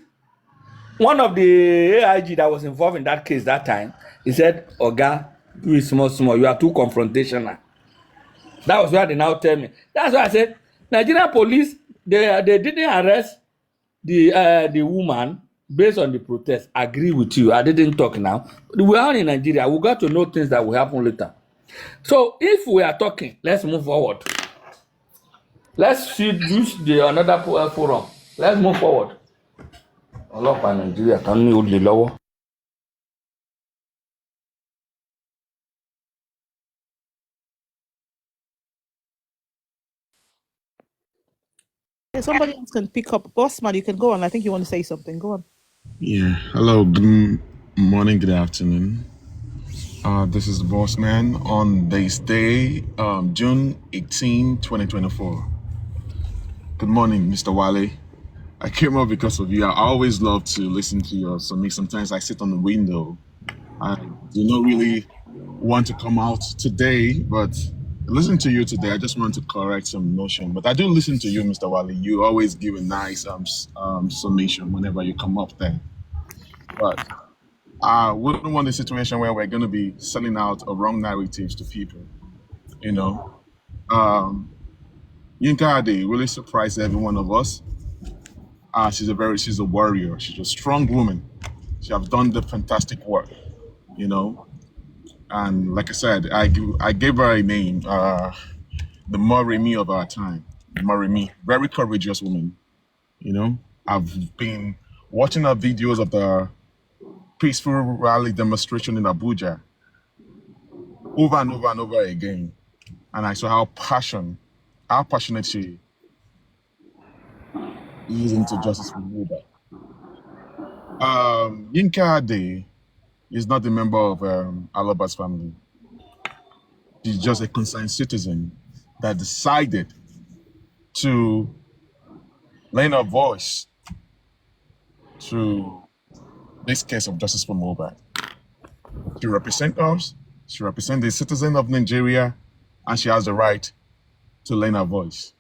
one of the AIG that was involved in that case that time. He said, Oga, do it small. You are too confrontational. That was why they now tell me. That's why I said, Nigerian police, they didn't arrest the woman based on the protest. I agree with you. I didn't talk now. We are in Nigeria. We got to know things that will happen later. So if we are talking, let's move forward. Let's use another forum. Let's move forward. Ọlọ́pàá Nàìjíríà kan ní olè lọ́wọ́. Somebody else can pick up. Bossman, you can go on. I think you want to say something. Go on. Yeah. Hello. Good morning. Good afternoon. This is the boss man on this day, June 18, 2024. Good morning, Mr. Wale. I came up because of you. I always love to listen to your submit. Sometimes I sit on the window. I do not really want to come out today, but listen to you today. I just want to correct some notion. But I do listen to you, Mr. Wale. You always give a nice summation whenever you come up there. But I wouldn't want a situation where we're going to be selling out a wrong narratives to people. You know, Yinka Ade really surprised every one of us. She's a warrior. She's a strong woman. She has done the fantastic work, you know. And like I said, I gave her a name, the Moremi of our time. Moremi, very courageous woman, you know. I've been watching her videos of the peaceful rally demonstration in Abuja over and over and over again. And I saw how passionate she is into justice for Yoruba. Yinka Ade is not a member of Aloba's family. She's just a concerned citizen that decided to lend her voice to this case of justice for Mohbad. She represents us, she represents the citizen of Nigeria, and she has the right to lend her voice.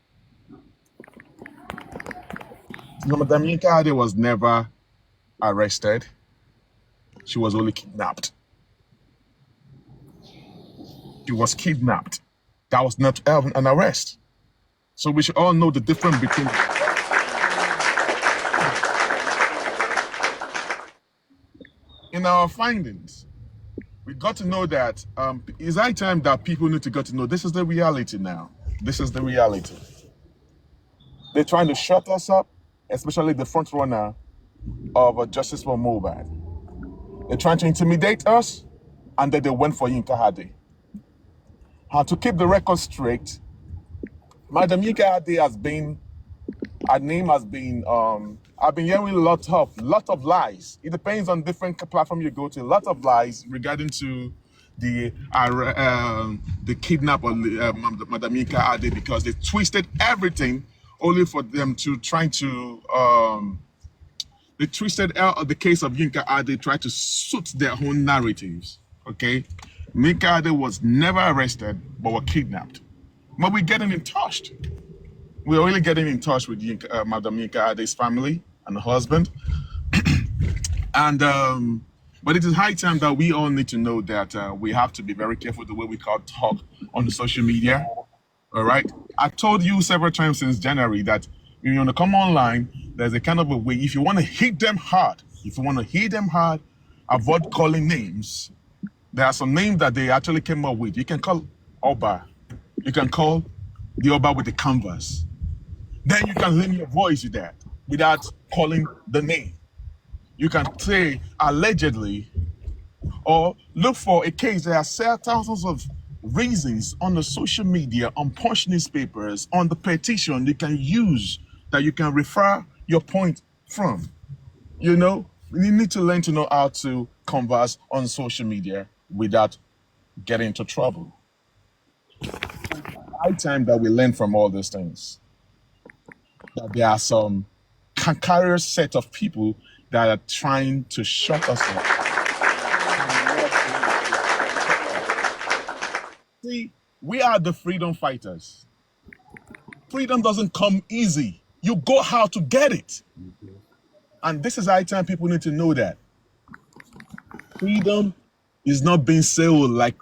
Madam Yinka Ade was never arrested. She was only kidnapped. She was kidnapped. That was not an arrest. So we should all know the difference between. In our findings, we got to know that it's high time that people need to get to know this is the reality now. This is the reality. They're trying to shut us up, especially the front runner of Justice for Mohbad. They're trying to intimidate us, and then they went for Yinka Ade. And to keep the record straight, Madam Yinka Ade has been, her name has been, I've been hearing a lot of lies. It depends on different platform you go to. A lot of lies regarding to the kidnap of Madam Yinka Ade because they twisted everything only for them to try to. They twisted out the case of Yinka Ade, tried to suit their own narratives. Okay, Yinka Ade was never arrested, but were kidnapped. But we're getting in touch. We're really getting in touch with Madam Yinka Ade's family and husband. And but it is high time that we all need to know that we have to be very careful the way we talk on the social media. All right. I told you several times since January that if you want to come online, there's a kind of a way. If you want to hit them hard, avoid calling names. There are some names that they actually came up with. You can call Oba. You can call the Oba with the canvas. Then you can lend your voice with that without calling the name. You can say allegedly or look for a case. There are thousands of reasons on the social media, on Punch newspapers, on the petition you can use that you can refer your point from. You know, you need to learn to know how to converse on social media without getting into trouble. High time that we learn from all these things. That there are some cankerous set of people that are trying to shut us up. See, we are the freedom fighters. Freedom doesn't come easy. You go how to get it. And this is high time people need to know that. Freedom is not being sold like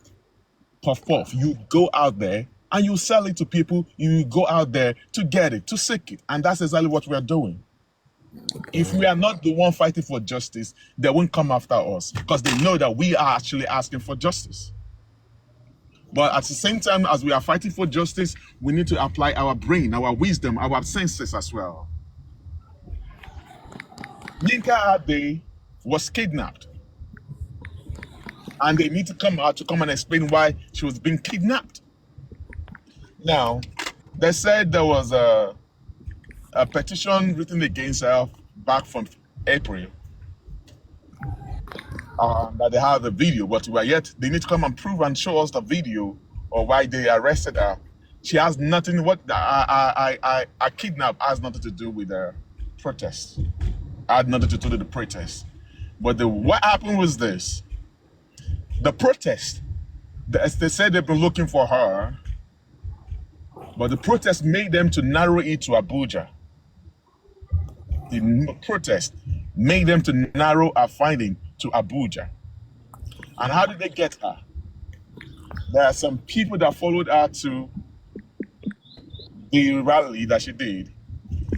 puff puff. You go out there and you sell it to people. You go out there to get it, to seek it. And that's exactly what we are doing. If we are not the one fighting for justice, they won't come after us because they know that we are actually asking for justice. But at the same time as we are fighting for justice, we need to apply our brain, our wisdom, our senses as well. Yinka Ade was kidnapped. And they need to come out to come and explain why she was being kidnapped. Now, they said there was a petition written against her back from April. That they have the video, but they need to come and prove and show us the video or why they arrested her. She has nothing. What I kidnap has nothing to do with the protest. Had nothing to do with the protest. But what happened was this: the protest. They said they've been looking for her, but the protest made them to narrow it to Abuja. The protest made them to narrow our finding to Abuja. And how did they get her? There are some people that followed her to the rally that she did.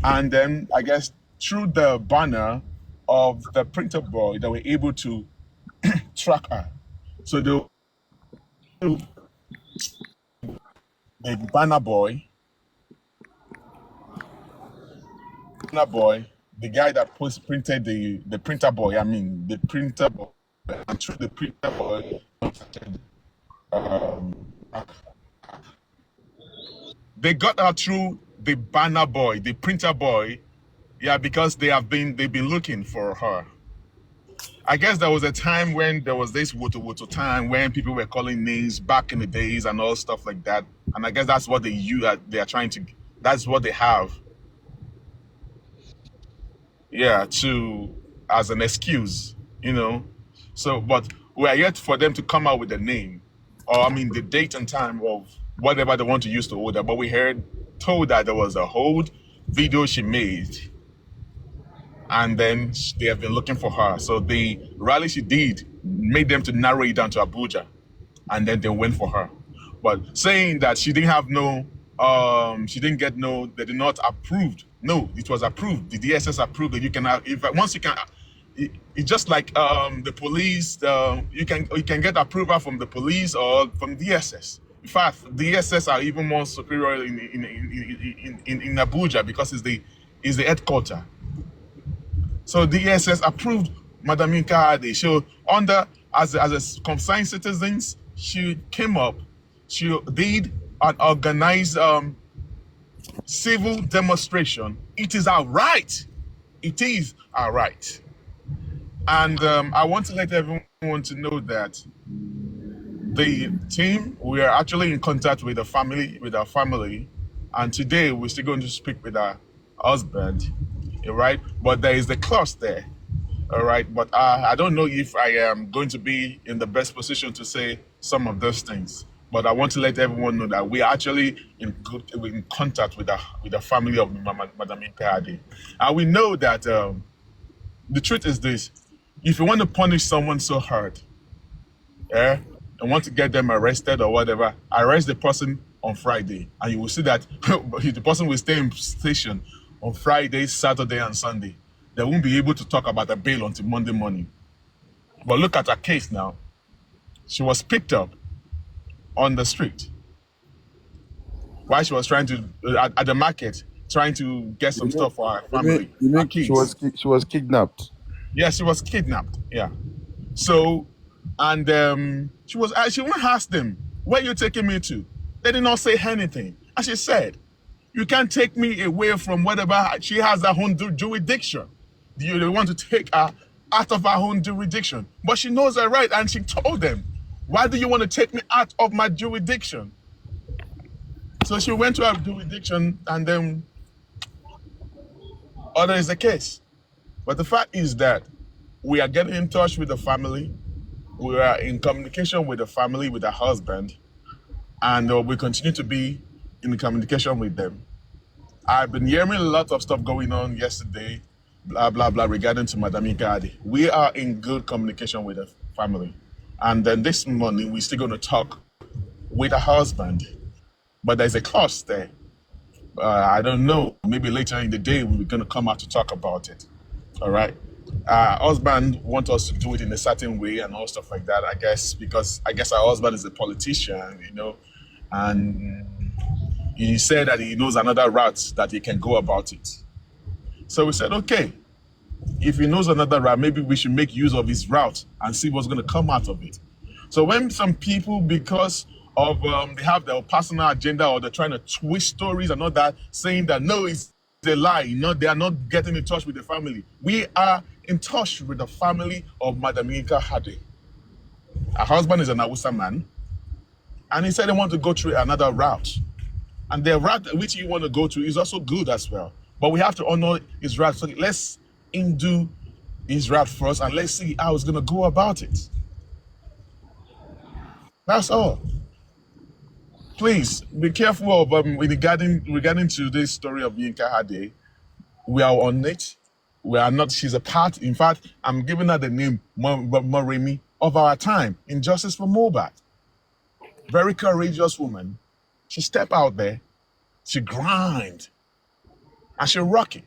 And then I guess through the banner of the printer boy, they were able to track her. So the banner boy, the guy that printed the printer boy, the printer boy, and through the printer boy, they got her through the banner boy, the printer boy, because they've been looking for her. I guess there was a time when there was this woto time when people were calling names back in the days and all stuff like that. And I guess that's what that's what they have. As an excuse, So, but we are yet for them to come out with the name, or the date and time of whatever they want to use to hold her. But we told that there was a hold video she made, and then they have been looking for her. So the rally she did made them to narrow it down to Abuja, and then they went for her. But saying that she didn't have they did not approved. No, it was approved. The DSS approved that you can have, it's just like the police. You can get approval from the police or from DSS. In fact, DSS are even more superior in Abuja because it's the headquarters. So DSS approved Madam Yinka Ade. So as a concerned citizens, she came up. She did an organized civil demonstration. It is our right. It is our right. And I want to let everyone to know that the team, we are actually in contact with our family, and today we're still going to speak with our husband, all right? But there is the clause there, all right? But I don't know if I am going to be in the best position to say some of those things. But I want to let everyone know that we are actually in contact with the family of Madam Yinka Ade. And we know that the truth is this: if you want to punish someone so hard, and want to get them arrested or whatever, arrest the person on Friday, and you will see that the person will stay in station on Friday, Saturday, and Sunday. They won't be able to talk about the bail until Monday morning. But look at her case now. She was picked up on the street while she was trying to at the market, trying to get some stuff for her family. Her kids. She was kidnapped. Yes, she was kidnapped. Yeah. So, and she went asked them, "Where are you taking me to?" They did not say anything, and she said, You can't take me away from whatever she has her own jurisdiction. You want to take her out of her own jurisdiction. But she knows her right, and she told them, why do you want to take me out of my jurisdiction? So she went to her jurisdiction, and then other is the case. But the fact is that we are getting in touch with the family. We are in communication with the family, with the husband, and we continue to be in communication with them. I've been hearing a lot of stuff going on yesterday, blah, blah, blah, regarding to Madam Yinka Ade. We are in good communication with the family. And then this morning, we're still going to talk with the husband. But there's a clause there. I don't know. Maybe later in the day, we're going to come out to talk about it. All right? Husband wants us to do it in a certain way and all stuff like that, I guess, because I guess our husband is a politician, you know, and he said that he knows another route that he can go about it. So we said, okay, if he knows another route, maybe we should make use of his route and see what's going to come out of it. So when some people, because of they have their personal agenda or they're trying to twist stories and all that, saying that no, it's a lie, you know, they are not getting in touch with the family. We are in touch with the family of Madam Yinka Ade. Her husband is an Hausa man, and he said they want to go through another route. And the route which you want to go to is also good as well. But we have to honor his route. So let's do his route first, and let's see how it's going to go about it. That's all. Please be careful of regarding to this story of Yinka Ade. We are on it. We are not. She's a part. In fact, I'm giving her the name Moremi of our time in Justice for Mohbad. Very courageous woman. She step out there, she grind, and she rock it.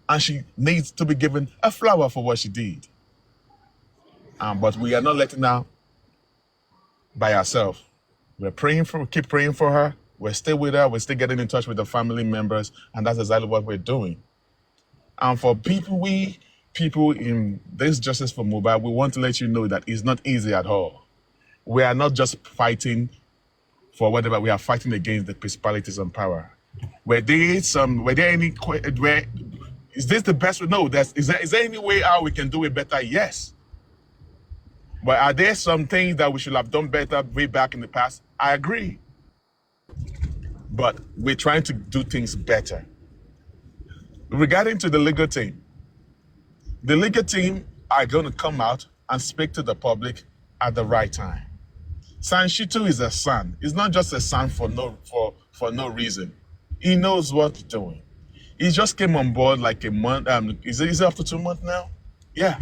And she needs to be given a flower for what she did. But we are not letting her by herself. We're keep praying for her. We're still with her. We're still getting in touch with the family members. And that's exactly what we're doing. And for people in this Justice for Mohbad, we want to let you know that it's not easy at all. We are not just fighting for whatever, we are fighting against the principalities and power. Is this the best we know? Is there any way how we can do it better? Yes. But are there some things that we should have done better way back in the past? I agree. But we're trying to do things better. Regarding to the legal team are going to come out and speak to the public at the right time. San Shitu is a son. He's not just a son for no reason. He knows what he's doing. He just came on board like a month. Is it after 2 months now? Yeah.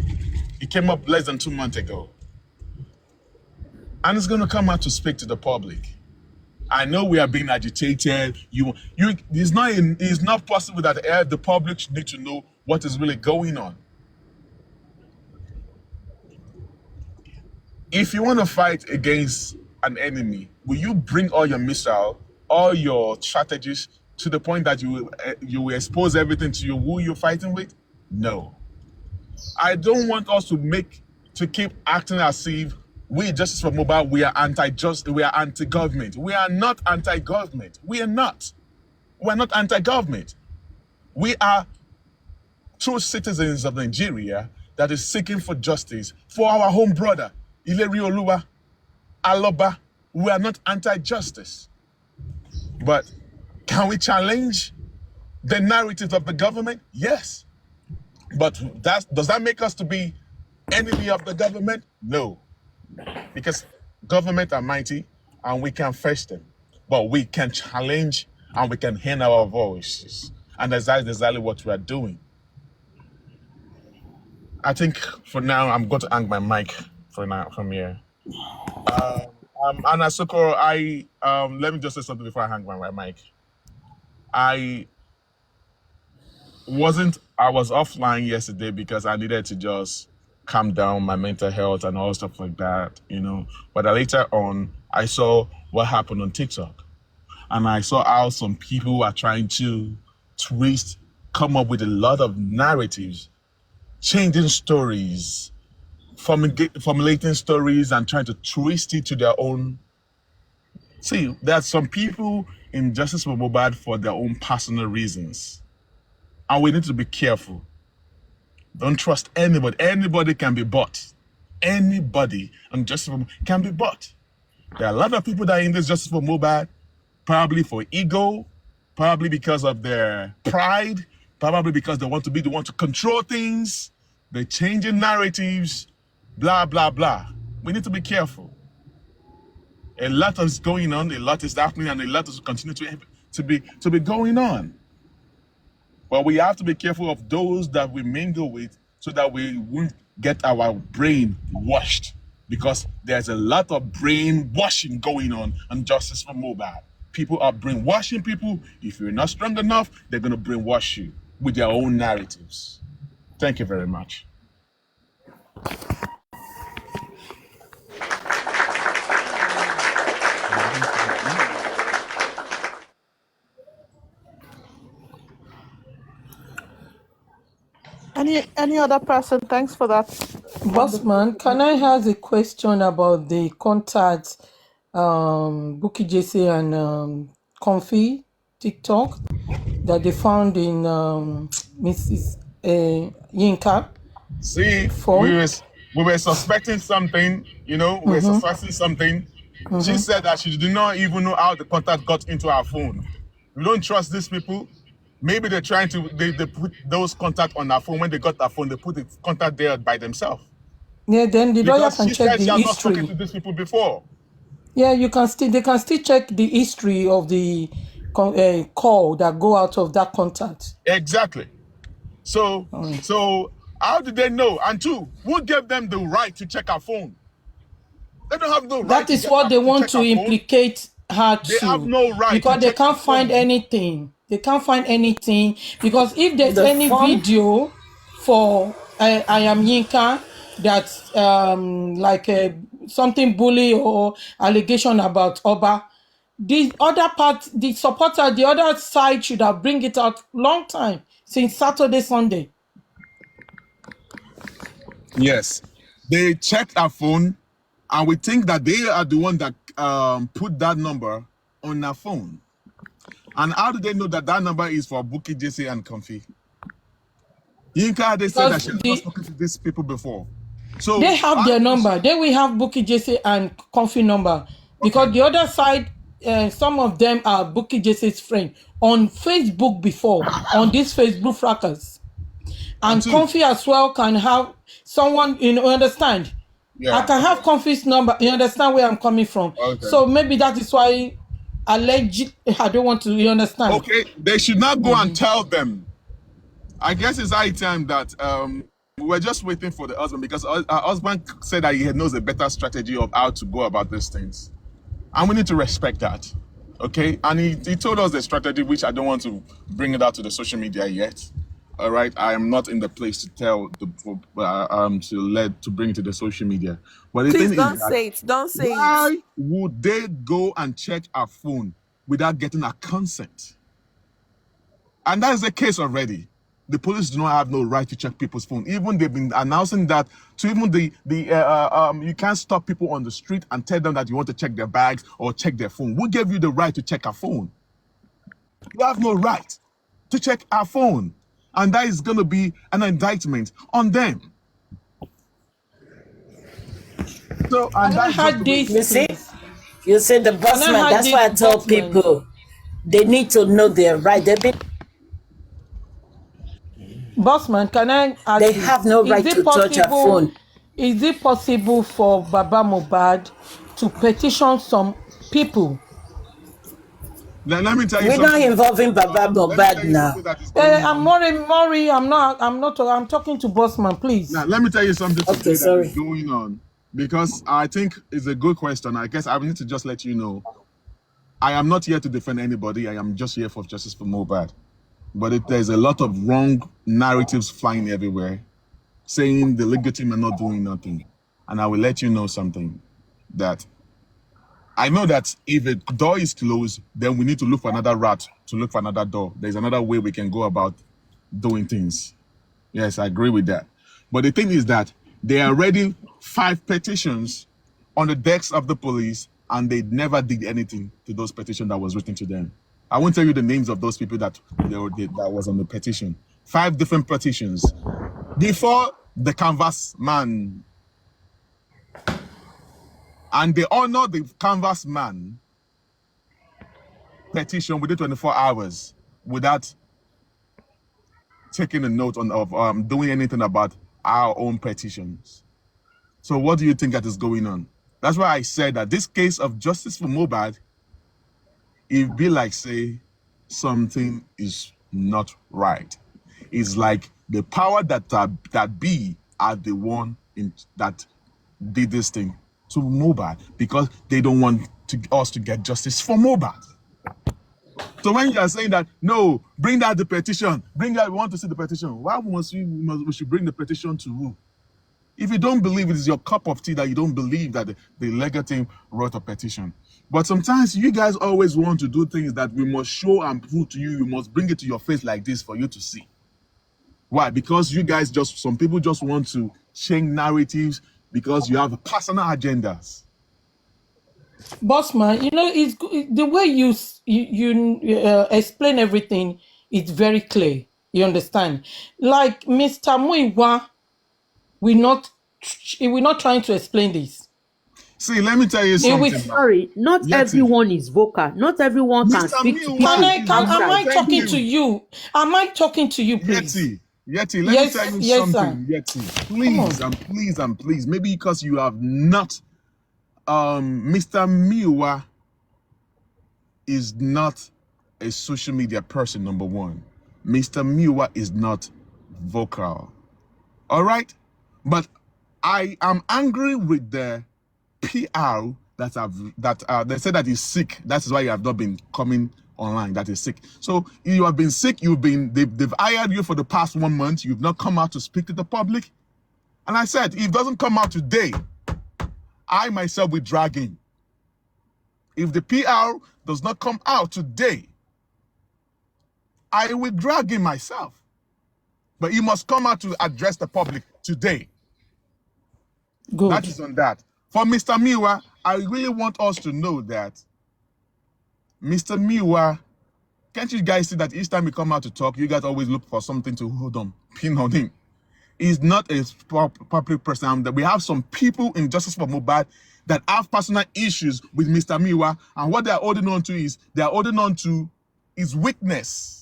He came up less than 2 months ago. And he's going to come out to speak to the public. I know we are being agitated. It's not possible that the public need to know what is really going on. If you want to fight against an enemy, will you bring all your missile, all your strategies to the point that you will expose everything to who you're fighting with? No. I don't want us to keep acting as if we, Justice for Mohbad, we are anti-government. We are not anti-government. We are not. We're not anti-government. We are true citizens of Nigeria that is seeking for justice for our home brother, Ileri Oluwa, Aloba. We are not anti-justice. But can we challenge the narrative of the government? Yes. But does that make us to be enemy of the government? No. Because government are mighty and we can face them. But we can challenge and we can hear our voices. And that's exactly what we are doing. I think for now, I'm going to hang my mic for now from here. Anna Sokoro, let me just say something before I hang my mic. I was offline yesterday because I needed to just calm down my mental health and all stuff like that, you know. But later on, I saw what happened on TikTok. And I saw how some people are trying to come up with a lot of narratives, changing stories, formulating stories and trying to twist it to their own See, there are some people in Justice for Mohbad for their own personal reasons. And we need to be careful. Don't trust anybody. Anybody can be bought. Anybody on Justice for Mohbad can be bought. There are a lot of people that are in this Justice for Mohbad, probably for ego, probably because of their pride, probably because they want to be the one to control things. They're changing narratives, blah, blah, blah. We need to be careful. A lot is going on, a lot is happening, and a lot is continue to be going on. But we have to be careful of those that we mingle with so that we won't get our brain washed. Because there's a lot of brainwashing going on Justice for Mohbad. People are brainwashing people. If you're not strong enough, they're going to brainwash you with their own narratives. Thank you very much. Any other person? Thanks for that. Bossman, can I ask a question about the contact Bukky Jesse and Comfy TikTok that they found in Mrs. Yinka See, phone? we were suspecting something, we were suspecting something. She said that she did not even know how the contact got into her phone. We don't trust these people. Maybe they're trying to, they put those contacts on her phone. When they got her phone, they put the contact there by themselves. Yeah, then the lawyer Because can she check said the she has not spoken history. to these people before. Yeah, they can still check the history of the call that go out of that contact. Exactly. So how did they know? And two, who gave them the right to check her phone? They don't have no right That to is get what her they to want check to her phone. implicate her They have to, no right to because they check her can't find phone. anything. They can't find anything because if there's The any phone, video for I am Yinka that's like something bully or allegation about Oba, the other part, the supporter, the other side should have bring it out long time since Saturday, Sunday. Yes. They checked her phone, and we think that they are the one that put that number on her phone. And how do they know that that number is for Bukky Jesse and Comfy? Yinka, they said that Because she has not spoken to these people before. So they have how their is number. They will have Bukky Jesse and Comfy number. Because okay? the other side, some of them are Bukky Jesse's friend on Facebook before, on this Facebook fracas. And And two, Comfy as well can have someone, understand? I yeah, can have okay, Comfy's number. You understand where I'm coming from? okay, So maybe that is why alleged, I don't want to, you understand? okay. They should not go and tell them. I guess it's high time that we were just waiting for the husband because our husband said that he knows a better strategy of how to go about these things. And we need to respect that, okay? And he told us the strategy, which I don't want to bring it out to the social media yet. All right, I am not in the place to tell the to bring it to the social media. But the Please thing don't is that say it. Don't say it. why would they go and check our phone without getting our consent? And that is the case already. The police do not have no right to check people's phone. Even they've been announcing that to even you can't stop people on the street and tell them that you want to check their bags or check their phone. Who gave you the right to check our phone? You have no right to check our phone. And that is going to be an indictment on them. So, and And I that's just had the way. this, you see the and bossman. I had That's why I this tell Bossman. people they need to know their right. Bossman, can I ask They you, have no right to touch a phone. is it possible for Baba Mohbad to petition some people? Let me tell you We're not something. involving Baba Let me tell Mohbad you now. something that is going I'm on. Maury, I'm talking to Bossman, please. Now, let me tell you something Okay, today that sorry. is going on, because I think it's a good question. I guess I need to just let you know, I am not here to defend anybody. I am just here for justice for Mohbad. But there's a lot of wrong narratives flying everywhere, saying the legal team are not doing nothing. And I will let you know something, that I know that if a door is closed, then we need to look for another route, to look for another door. There's another way we can go about doing things. Yes, I agree with that. But the thing is that there are already 5 petitions on the decks of the police and they never did anything to those petitions that was written to them. I won't tell you the names of those people that that was on the petition. 5 different petitions before the canvas man, and they honored the canvas man petition within 24 hours without taking a note of doing anything about our own petitions. So what do you think that is going on? That's why I said that this case of Justice for Mohbad, it be like say something is not right. It's like the power that be are the one that did this thing to Mohbad because they don't want us to get justice for Mohbad. So when you are saying that, no, bring out the petition, we want to see the petition, why we should bring the petition to who? If you don't believe it is your cup of tea that you don't believe that the legal team wrote a petition. But sometimes you guys always want to do things that we must show and prove to you. You must bring it to your face like this for you to see. Why? Because you guys some people just want to change narratives because you have personal agendas. Bossman, it's the way you explain everything. It's very clear. You understand? Like Mr. Muiwa, we're not trying to explain this. See, let me tell you something. Sorry, not everyone is vocal. Not everyone can speak to people. Am I talking to you? Am I talking to you, please? Yeti, let me tell you something. Yeti, please, maybe because you have not, Mr. Miwa is not a social media person, number one. Mr. Miwa is not vocal. All right? But I am angry with the PR that they said that he's sick. That is why you have not been coming online. That is sick. So you have been sick. They've hired you for the past 1 month. You've not come out to speak to the public. And I said, if it doesn't come out today, I myself will drag him. If the PR does not come out today, I will drag him myself. But he must come out to address the public today. Good. That is on that. For Mr. Miwa, I really want us to know that Mr. Miwa, can't you guys see that each time we come out to talk, you guys always look for something to hold on, pin on him. He's not a public person. We have some people in Justice for Mohbad that have personal issues with Mr. Miwa, and what they are holding on to is his weakness.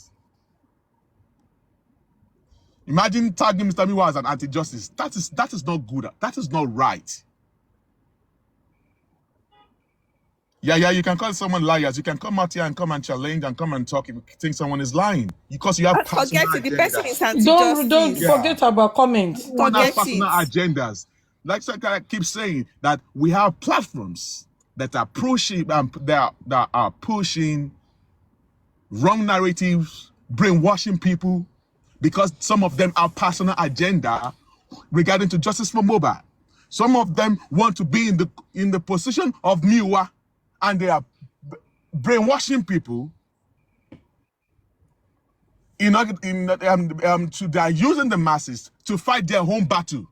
Imagine tagging Mr. Miwa as an anti-justice. That is not good. That is not right. Yeah, you can call someone liars. You can come out here and come and challenge and come and talk if you think someone is lying. Because you have personal agendas. The person is anti-justice. Don't forget about comments. Forget have personal agendas. Like I keep saying, that we have platforms that are pushing that are pushing wrong narratives, brainwashing people, because some of them have personal agenda regarding to Justice for Mohbad. Some of them want to be in the position of Miwa, and they are brainwashing people. They are using the masses to fight their own battle.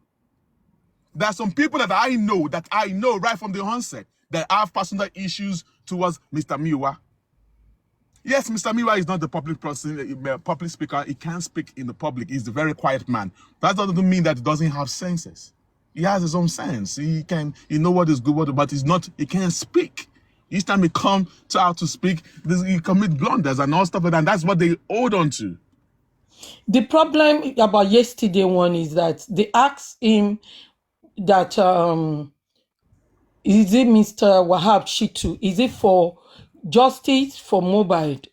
There are some people that I know right from the onset that have personal issues towards Mr. Miwa. Yes, Mr. Miwa is not the public person, public speaker. He can't speak in the public. He's a very quiet man. That doesn't mean that he doesn't have senses. He has his own sense. He know what is good, but he can't speak. Each time he comes out to speak, he commit blunders and all stuff like that. And that's what they hold on to. The problem about yesterday one is that they asked him that is it Mr. Wahab Shitu? Is it for justice for Mohbad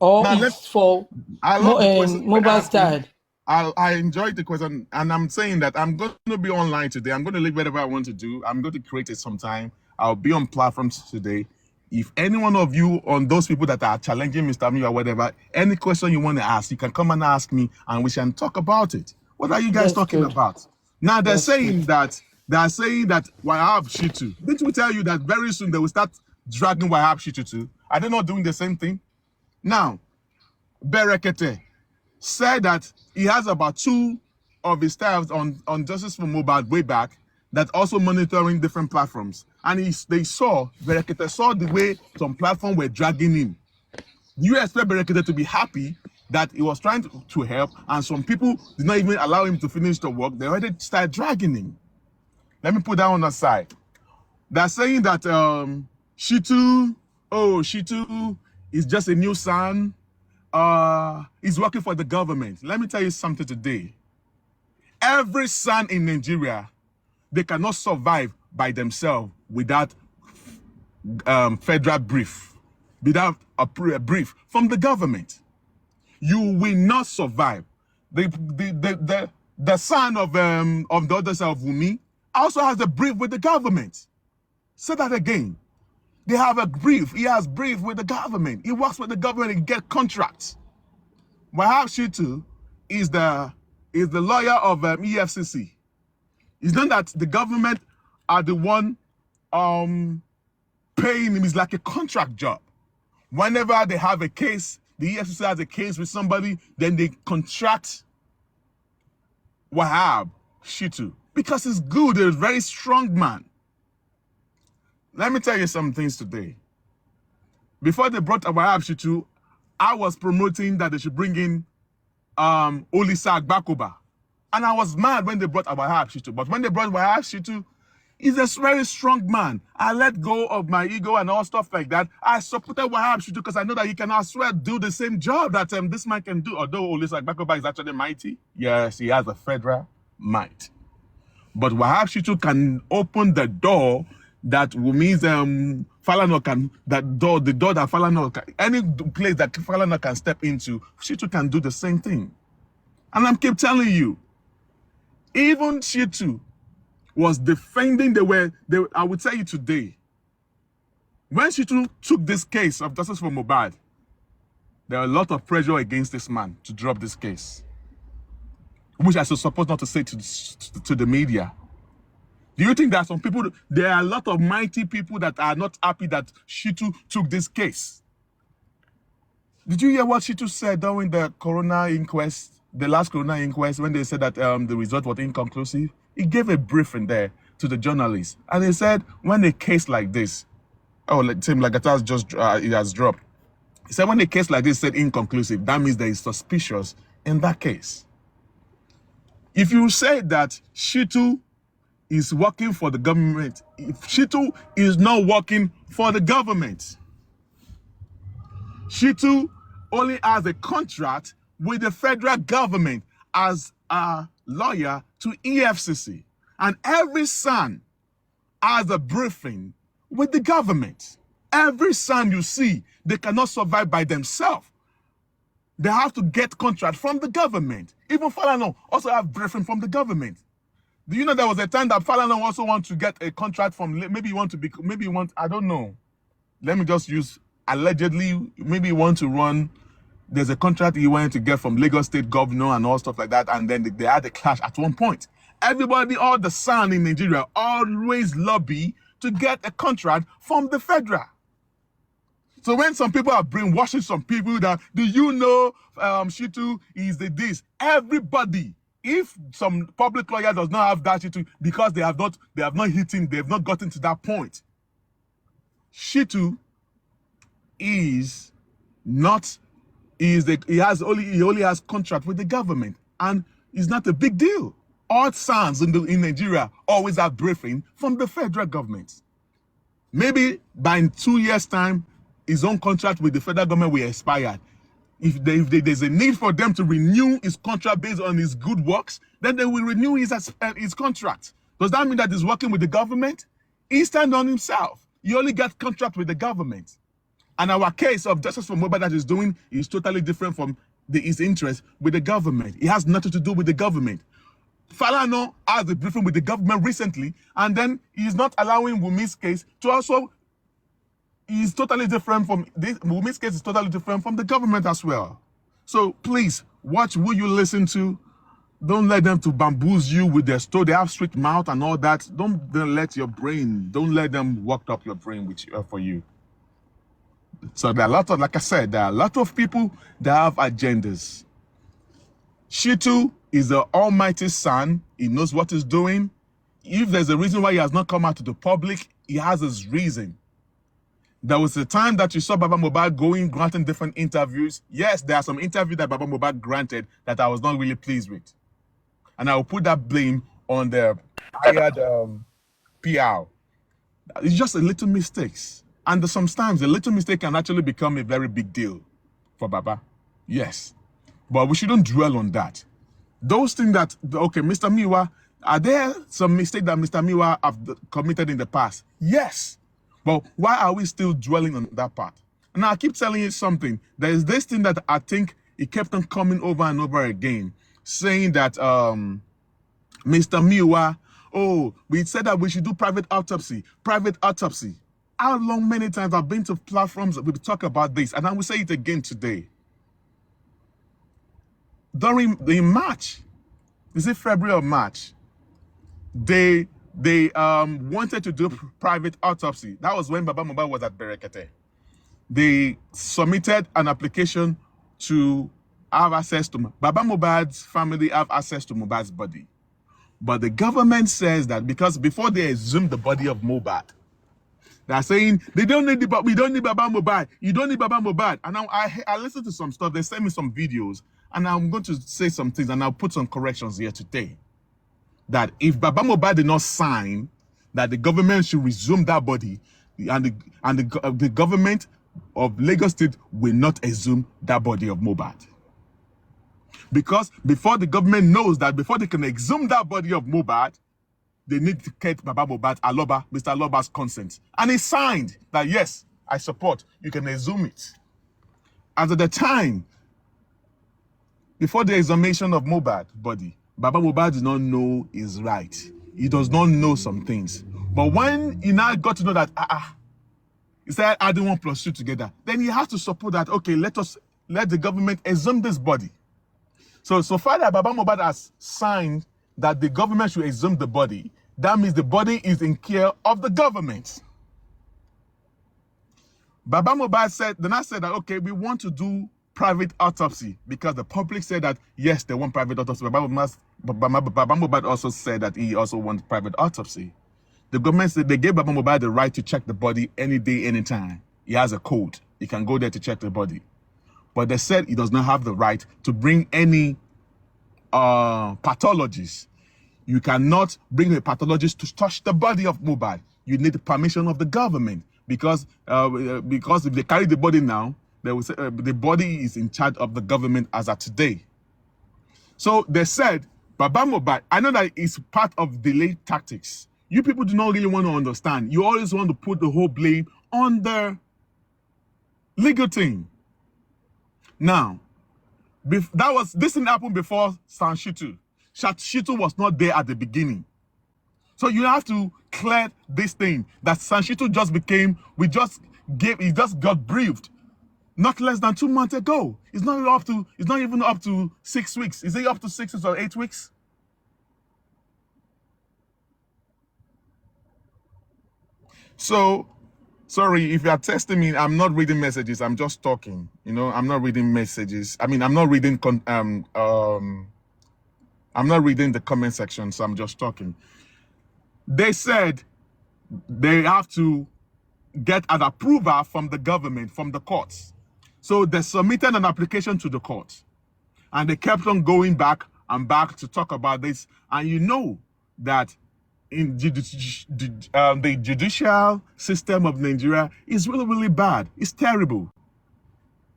or it's for Mohbad's dad? I enjoyed the question, and I'm saying that I'm going to be online today. I'm going to leave whatever I want to do. I'm going to create it sometime. I'll be on platforms today. If any one of you, on those people that are challenging Mr. Miwa or whatever, any question you want to ask, you can come and ask me, and we can talk about it. What are you guys talking about? Now they're saying that Wahab Shitu. Didn't we tell you that very soon they will start dragging Wahab Shitu too? Are they not doing the same thing? Now, Berekete said that he has about 2 of his staffs on Justice for Mohbad way back that also monitoring different platforms. and they saw the way some platform were dragging him. Do you expect Berekete to be happy that he was trying to help, and some people did not even allow him to finish the work? They already started dragging him. Let me put that on the side. They're saying that Shitu is just a new son. He's working for the government. Let me tell you something today. Every son in Nigeria, they cannot survive by themselves without federal brief, without a brief from the government. You will not survive. The son of the other side of Wumi also has a brief with the government. Say that again. They have a brief. He has brief with the government. He works with the government and get contracts. Wahab Shitu is the lawyer of EFCC. It's not that the government are the one paying him. It's like a contract job. Whenever they have a case, the EFCC has a case with somebody, then they contract Wahab Shitu because he's good. He's a very strong man. Let me tell you some things today. Before they brought Wahab Shitu, I was promoting that they should bring in Olisa Agbakoba. And I was mad when they brought Wahab Shitu. But when they brought Wahab Shitu, he's a very strong man. I let go of my ego and all stuff like that. I supported Wahab Shitu because I know that he can, I swear, do the same job that this man can do. Although Olisa Agbakoba is actually mighty. Yes, he has a federal might. But Wahab Shitu can open the door that Wumi's Falana can, the door that Falana can, any place that Falana can step into, Shitu can do the same thing. And I keep telling you, even Shitu was defending I would tell you today, when Shitu took this case of justice for Mohbad, there are a lot of pressure against this man to drop this case, which I should suppose not to say to the media. Do you think that some people, there are a lot of mighty people that are not happy that Shitu took this case? Did you hear what Shitu said during the coroner inquest, the last coroner inquest, when they said that the result was inconclusive? He gave a briefing there to the journalists, and he said, when a case like this, Tim Lagata it has dropped. He said, when a case like this said inconclusive, that means there is suspicious in that case. If you say that Shitu is working for the government, if Shitu is not working for the government, Shitu only has a contract with the federal government as a lawyer to EFCC, and every son has a briefing with the government. Every son you see, they cannot survive by themselves. They have to get contract from the government. Even Falana also have briefing from the government. Do you know there was a time that Falana also want to get a contract from, I don't know. Let me just use, allegedly, maybe you want to run, there's a contract he wanted to get from Lagos State Governor and all stuff like that, and then they had a clash at one point. Everybody, all the son in Nigeria, always lobby to get a contract from the federal. So when some people are brainwashing some people that, do you know Shitu is the this? Everybody, if some public lawyer does not have that Shitu, because they have not hit him, they have not gotten to that point. Shitu is not, he only has contract with the government, and it's not a big deal. All sons in Nigeria always have briefing from the federal government. Maybe by 2 years' time, his own contract with the federal government will expire. If there's a need for them to renew his contract based on his good works, then they will renew his contract. Does that mean that he's working with the government? He stands on himself. He only gets contract with the government. And our case of justice for Mohbad that he's doing is totally different from his interest with the government. It has nothing to do with the government. Falana has a briefing with the government recently, and then he's not allowing Wumi's case to also, is totally different from this. Wumi's case is totally different from the government as well. So please watch who you listen to. Don't let them to bamboozle you with their story. They have strict mouth and all that. Don't let them work up your brain with you, for you. So there are a lot of, like I said, there are a lot of people that have agendas. Shitu is the almighty son. He knows what he's doing. if there's a reason why he has not come out to the public, he has his reason. There was a time that you saw Baba Mohbad granting different interviews. Yes, there are some interviews that Baba Mohbad granted that I was not really pleased with. And I will put that blame on the hired PR. It's just a little mistakes. And sometimes a little mistake can actually become a very big deal for Baba. Yes. But we shouldn't dwell on that. Those things that, okay, Mr. Miwa, are there some mistakes that Mr. Miwa have committed in the past? Yes. But why are we still dwelling on that part? And I keep telling you something. There is this thing that I think it kept on coming over and over again, saying that Mr. Miwa, oh, we said that we should do private autopsy. Private autopsy. How long, many times I've been to platforms that we talk about this, and I will say it again today. During March, is it February or March? They wanted to do private autopsy. That was when Baba Mohbad was at Berekete. They submitted an application to have access to Baba Mohbad's family have access to Mohbad's body. But the government says that because before they exhumed the body of Mohbad, they're saying we don't need Baba Mohbad. You don't need Baba Mohbad. And now I listened to some stuff. They sent me some videos, and I'm going to say some things, and I'll put some corrections here today. That if Baba Mohbad did not sign, that the government should resume that body, and the government of Lagos State will not exhume that body of Mohbad. Because before the government knows that, before they can exhume that body of Mohbad, they need to get Baba Mohbad, Mr. Aloba's consent. And he signed that, yes, I support, you can exhume it. As at the time, before the exhumation of Mohbad body, Baba Mohbad does not know his right. He does not know some things. But when he now got to know that, he said, I don't want plus two together, then he has to support that, okay, let the government exhume this body. So far that Baba Mohbad has signed that the government should exhume the body, that means the body is in care of the government. Baba Mohbad said that, okay, we want to do private autopsy because the public said that, yes, they want private autopsy. Baba Mohbad also said that he also wants private autopsy. The government said they gave Baba Mohbad the right to check the body any day, anytime. He has a code. He can go there to check the body. But they said he does not have the right to bring any pathologists. You cannot bring a pathologist to touch the body of Mohbad. You need the permission of the government because if they carry the body now, they will say the body is in charge of the government as of today. So they said, Baba Mohbad, I know that it's part of delay tactics. You people do not really want to understand. You always want to put the whole blame on the legal team. Now, this didn't happen before Sanshitu. Shitu was not there at the beginning. So you have to clear this thing that Sanshitu just became, he just got briefed not less than 2 months ago. It's not even up to 6 weeks. Is it up to 6 or 8 weeks? So, sorry, if you are testing me, I'm not reading messages. I'm just talking. I'm not reading messages. I mean, I'm not reading I'm not reading the comment section, so I'm just talking. They said they have to get an approval from the government, from the courts. So they submitted an application to the court. And they kept on going back and back to talk about this. And you know that in the judicial system of Nigeria is really, really bad. It's terrible.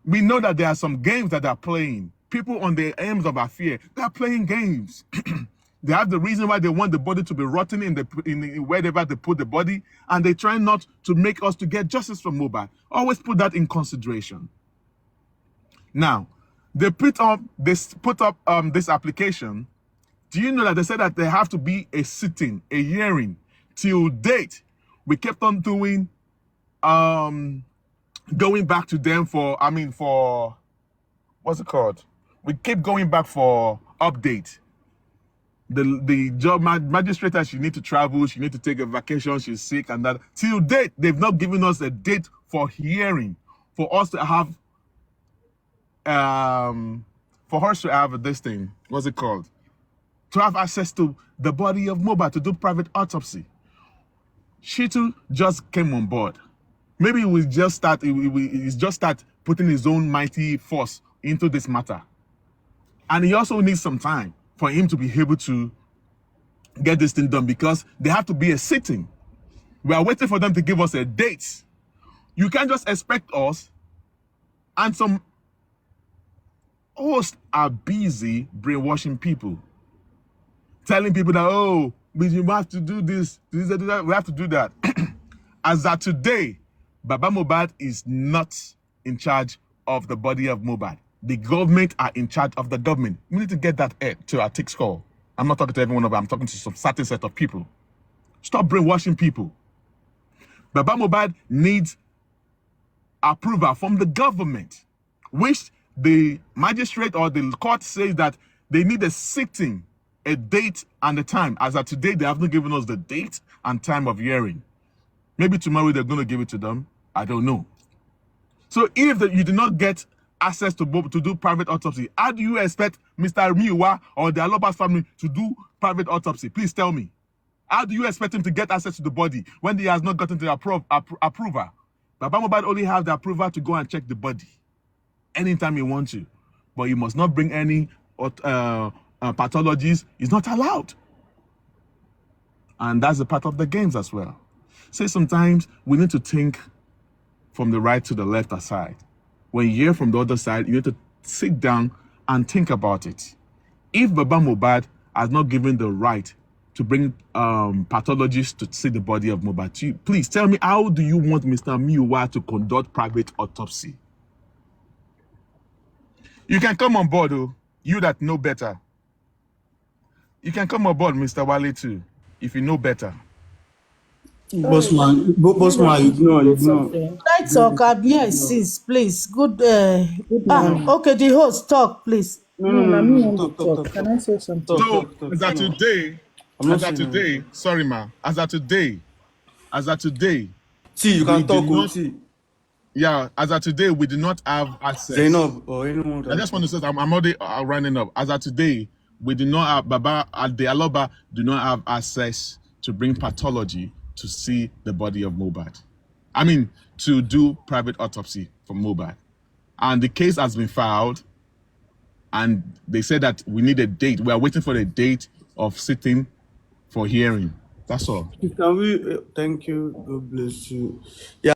We know that there are some games that they're playing. People on the aims of affair, they're playing games. They have the reason why they want the body to be rotten in wherever they put the body, and they try not to make us to get justice from Mohbad. Always put that in consideration. Now, they put up this application. Do you know that they said that there have to be a sitting, a hearing? Till date, we kept on doing, going back to them for what's it called? We keep going back for update. The job magistrate, she need to travel, she need to take a vacation, she's sick and that. Till date, they've not given us a date for hearing, for us to have, for her to have this thing, what's it called? to have access to the body of Mohbad to do private autopsy. Shitu just came on board. Maybe he's just start putting his own mighty force into this matter. And he also needs some time for him to be able to get this thing done, because they have to be a sitting. We are waiting for them to give us a date. You can't just expect us, and some hosts are busy brainwashing people, telling people that, oh, we have to do this, we have to do that. As of today, Baba Mohbad is not in charge of the body of Mohbad. The government are in charge of the government. We need to get that to our take score. I'm not talking to everyone, but I'm talking to some certain set of people. Stop brainwashing people. Baba Mohbad needs approval from the government, which the magistrate or the court says that they need a sitting, a date and a time. As of today, they haven't given us the date and time of hearing. Maybe tomorrow they're going to give it to them. I don't know. So if you do not get access to do private autopsy, how do you expect Mr. Miwa or the Aloba's family to do private autopsy? Please tell me. How do you expect him to get access to the body when he has not gotten the approval? Baba Mohbad only have the approval to go and check the body anytime he wants to. But you must not bring any pathologies. It's not allowed. And that's a part of the games as well. So sometimes we need to think from the right to the left aside. When you hear from the other side, you need to sit down and think about it. If Baba Mohbad has not given the right to bring pathologists to see the body of Mohbad, please tell me, how do you want Mr. Miwa to conduct private autopsy? You can come on board, oh, you that know better. You can come on board, Mr. Wale, too, if you know better. Bossman, ignore. I talk, yes, sis, please. Good morning. Okay, the host, talk, please. No, talk. Can I say something? So, as of today, sorry, ma, as of today, see, you can talk. Yeah, as of today, we do not have access. Zainab or anyone. I just want to say, I'm already running up. As of today, we do not have, Baba the Aloba do not have access to bring pathology to see the body of Mohbad. I mean, to do private autopsy for Mohbad. And the case has been filed, and they said that we need a date. We are waiting for a date of sitting for hearing. That's all. Can we? Thank you. God bless you. Yeah.